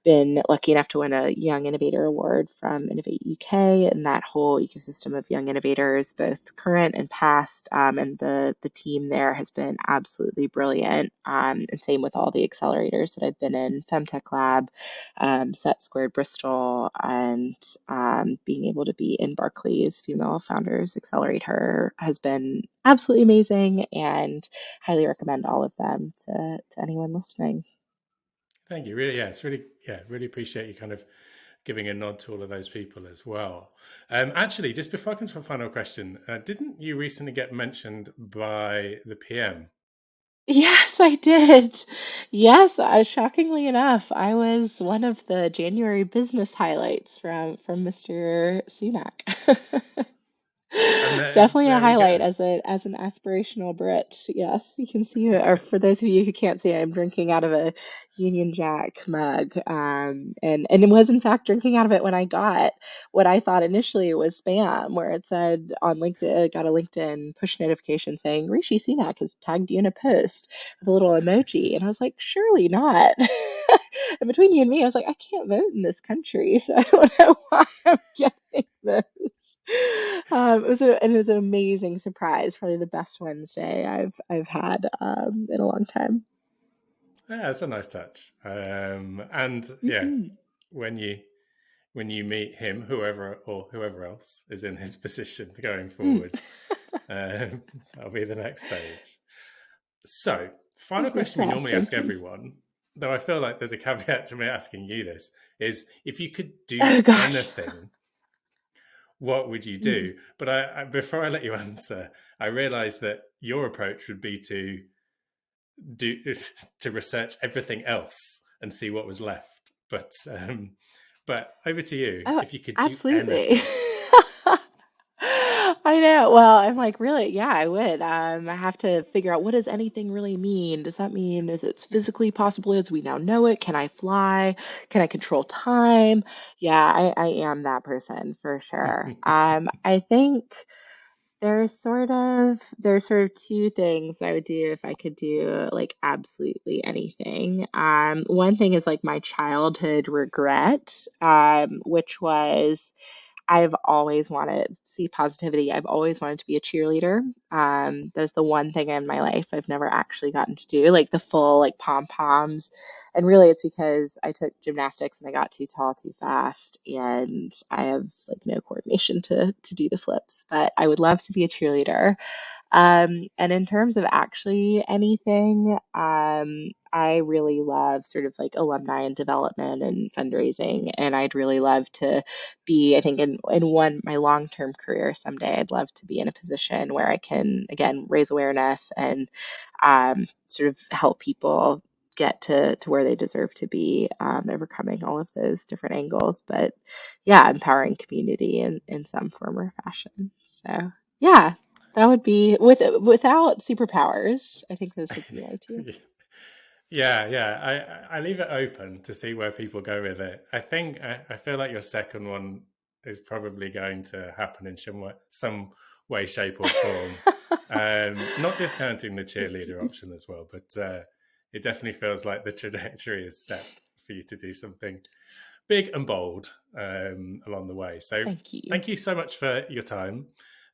been lucky enough to win a Young Innovator Award from Innovate UK, and that whole ecosystem of young innovators, both current and past, and the team there has been absolutely brilliant. And same with all the accelerators that I've been in, Femtech Lab, Set Squared Bristol, and being able to be in Barclays Female Founders Accelerator has been absolutely amazing, and highly recommend all of them to anyone listening. Thank you. Really, really appreciate you kind of giving a nod to all of those people as well. Actually, just before I come to my final question, didn't you recently get mentioned by the PM? Yes, I did. Yes, shockingly enough, I was one of the January business highlights from Mr. Sunak. And It's definitely a there we highlight go. as an aspirational Brit. Yes, you can see, or for those of you who can't see, I'm drinking out of a Union Jack mug, and it was in fact drinking out of it when I got what I thought initially was spam, where it said on LinkedIn, I got a LinkedIn push notification saying Rishi Sunak has tagged you in a post with a little emoji, and I was like, surely not. And between you and me, I was like, I can't vote in this country, so I don't know why I'm getting this. It was an amazing surprise, probably the best Wednesday I've had in a long time. Yeah, it's a nice touch. And yeah, Mhm. when you meet him, whoever else is in his position going Mm. forwards, that'll be the next stage. So, final Fingers question we crossed. normally ask Thank you. everyone, though I feel like there's a caveat to me asking you this, is if you could do Oh gosh. anything, what would you Mm. do? But before I let you answer, I realized that your approach would be to do to research everything else and see what was left. But over to you. Oh, If you could do absolutely. anything. I know. Well, I'm like, really? Yeah, I would. I have to figure out, what does anything really mean? Does that mean, is it physically possible as we now know it? Can I fly? Can I control time? Yeah, I am that person for sure. I think there's sort of two things I would do if I could do like absolutely anything. One thing is like my childhood regret, which was, I've always wanted, see positivity. I've always wanted to be a cheerleader. That's the one thing in my life I've never actually gotten to do, like the full like pom poms. And really, it's because I took gymnastics and I got too tall too fast, and I have like no coordination to do the flips. But I would love to be a cheerleader. And in terms of actually anything, I really love sort of like alumni and development and fundraising. And I'd really love to be, I think in my long-term career someday, I'd love to be in a position where I can, again, raise awareness and sort of help people get to where they deserve to be, overcoming all of those different angles. But yeah, empowering community in some form or fashion. So yeah. That would be without superpowers. I think those would be my two. Yeah. I leave it open to see where people go with it. I feel like your second one is probably going to happen in some way, shape, or form. Not discounting the cheerleader option as well, but it definitely feels like the trajectory is set for you to do something big and bold along the way. So Thank you. thank you so much for your time.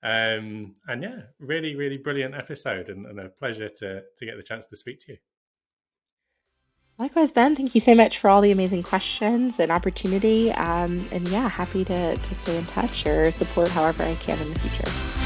And yeah, really, really brilliant episode, and a pleasure to get the chance to speak to you. Likewise, Ben, thank you so much for all the amazing questions and opportunity. And yeah, happy to stay in touch or support however I can in the future.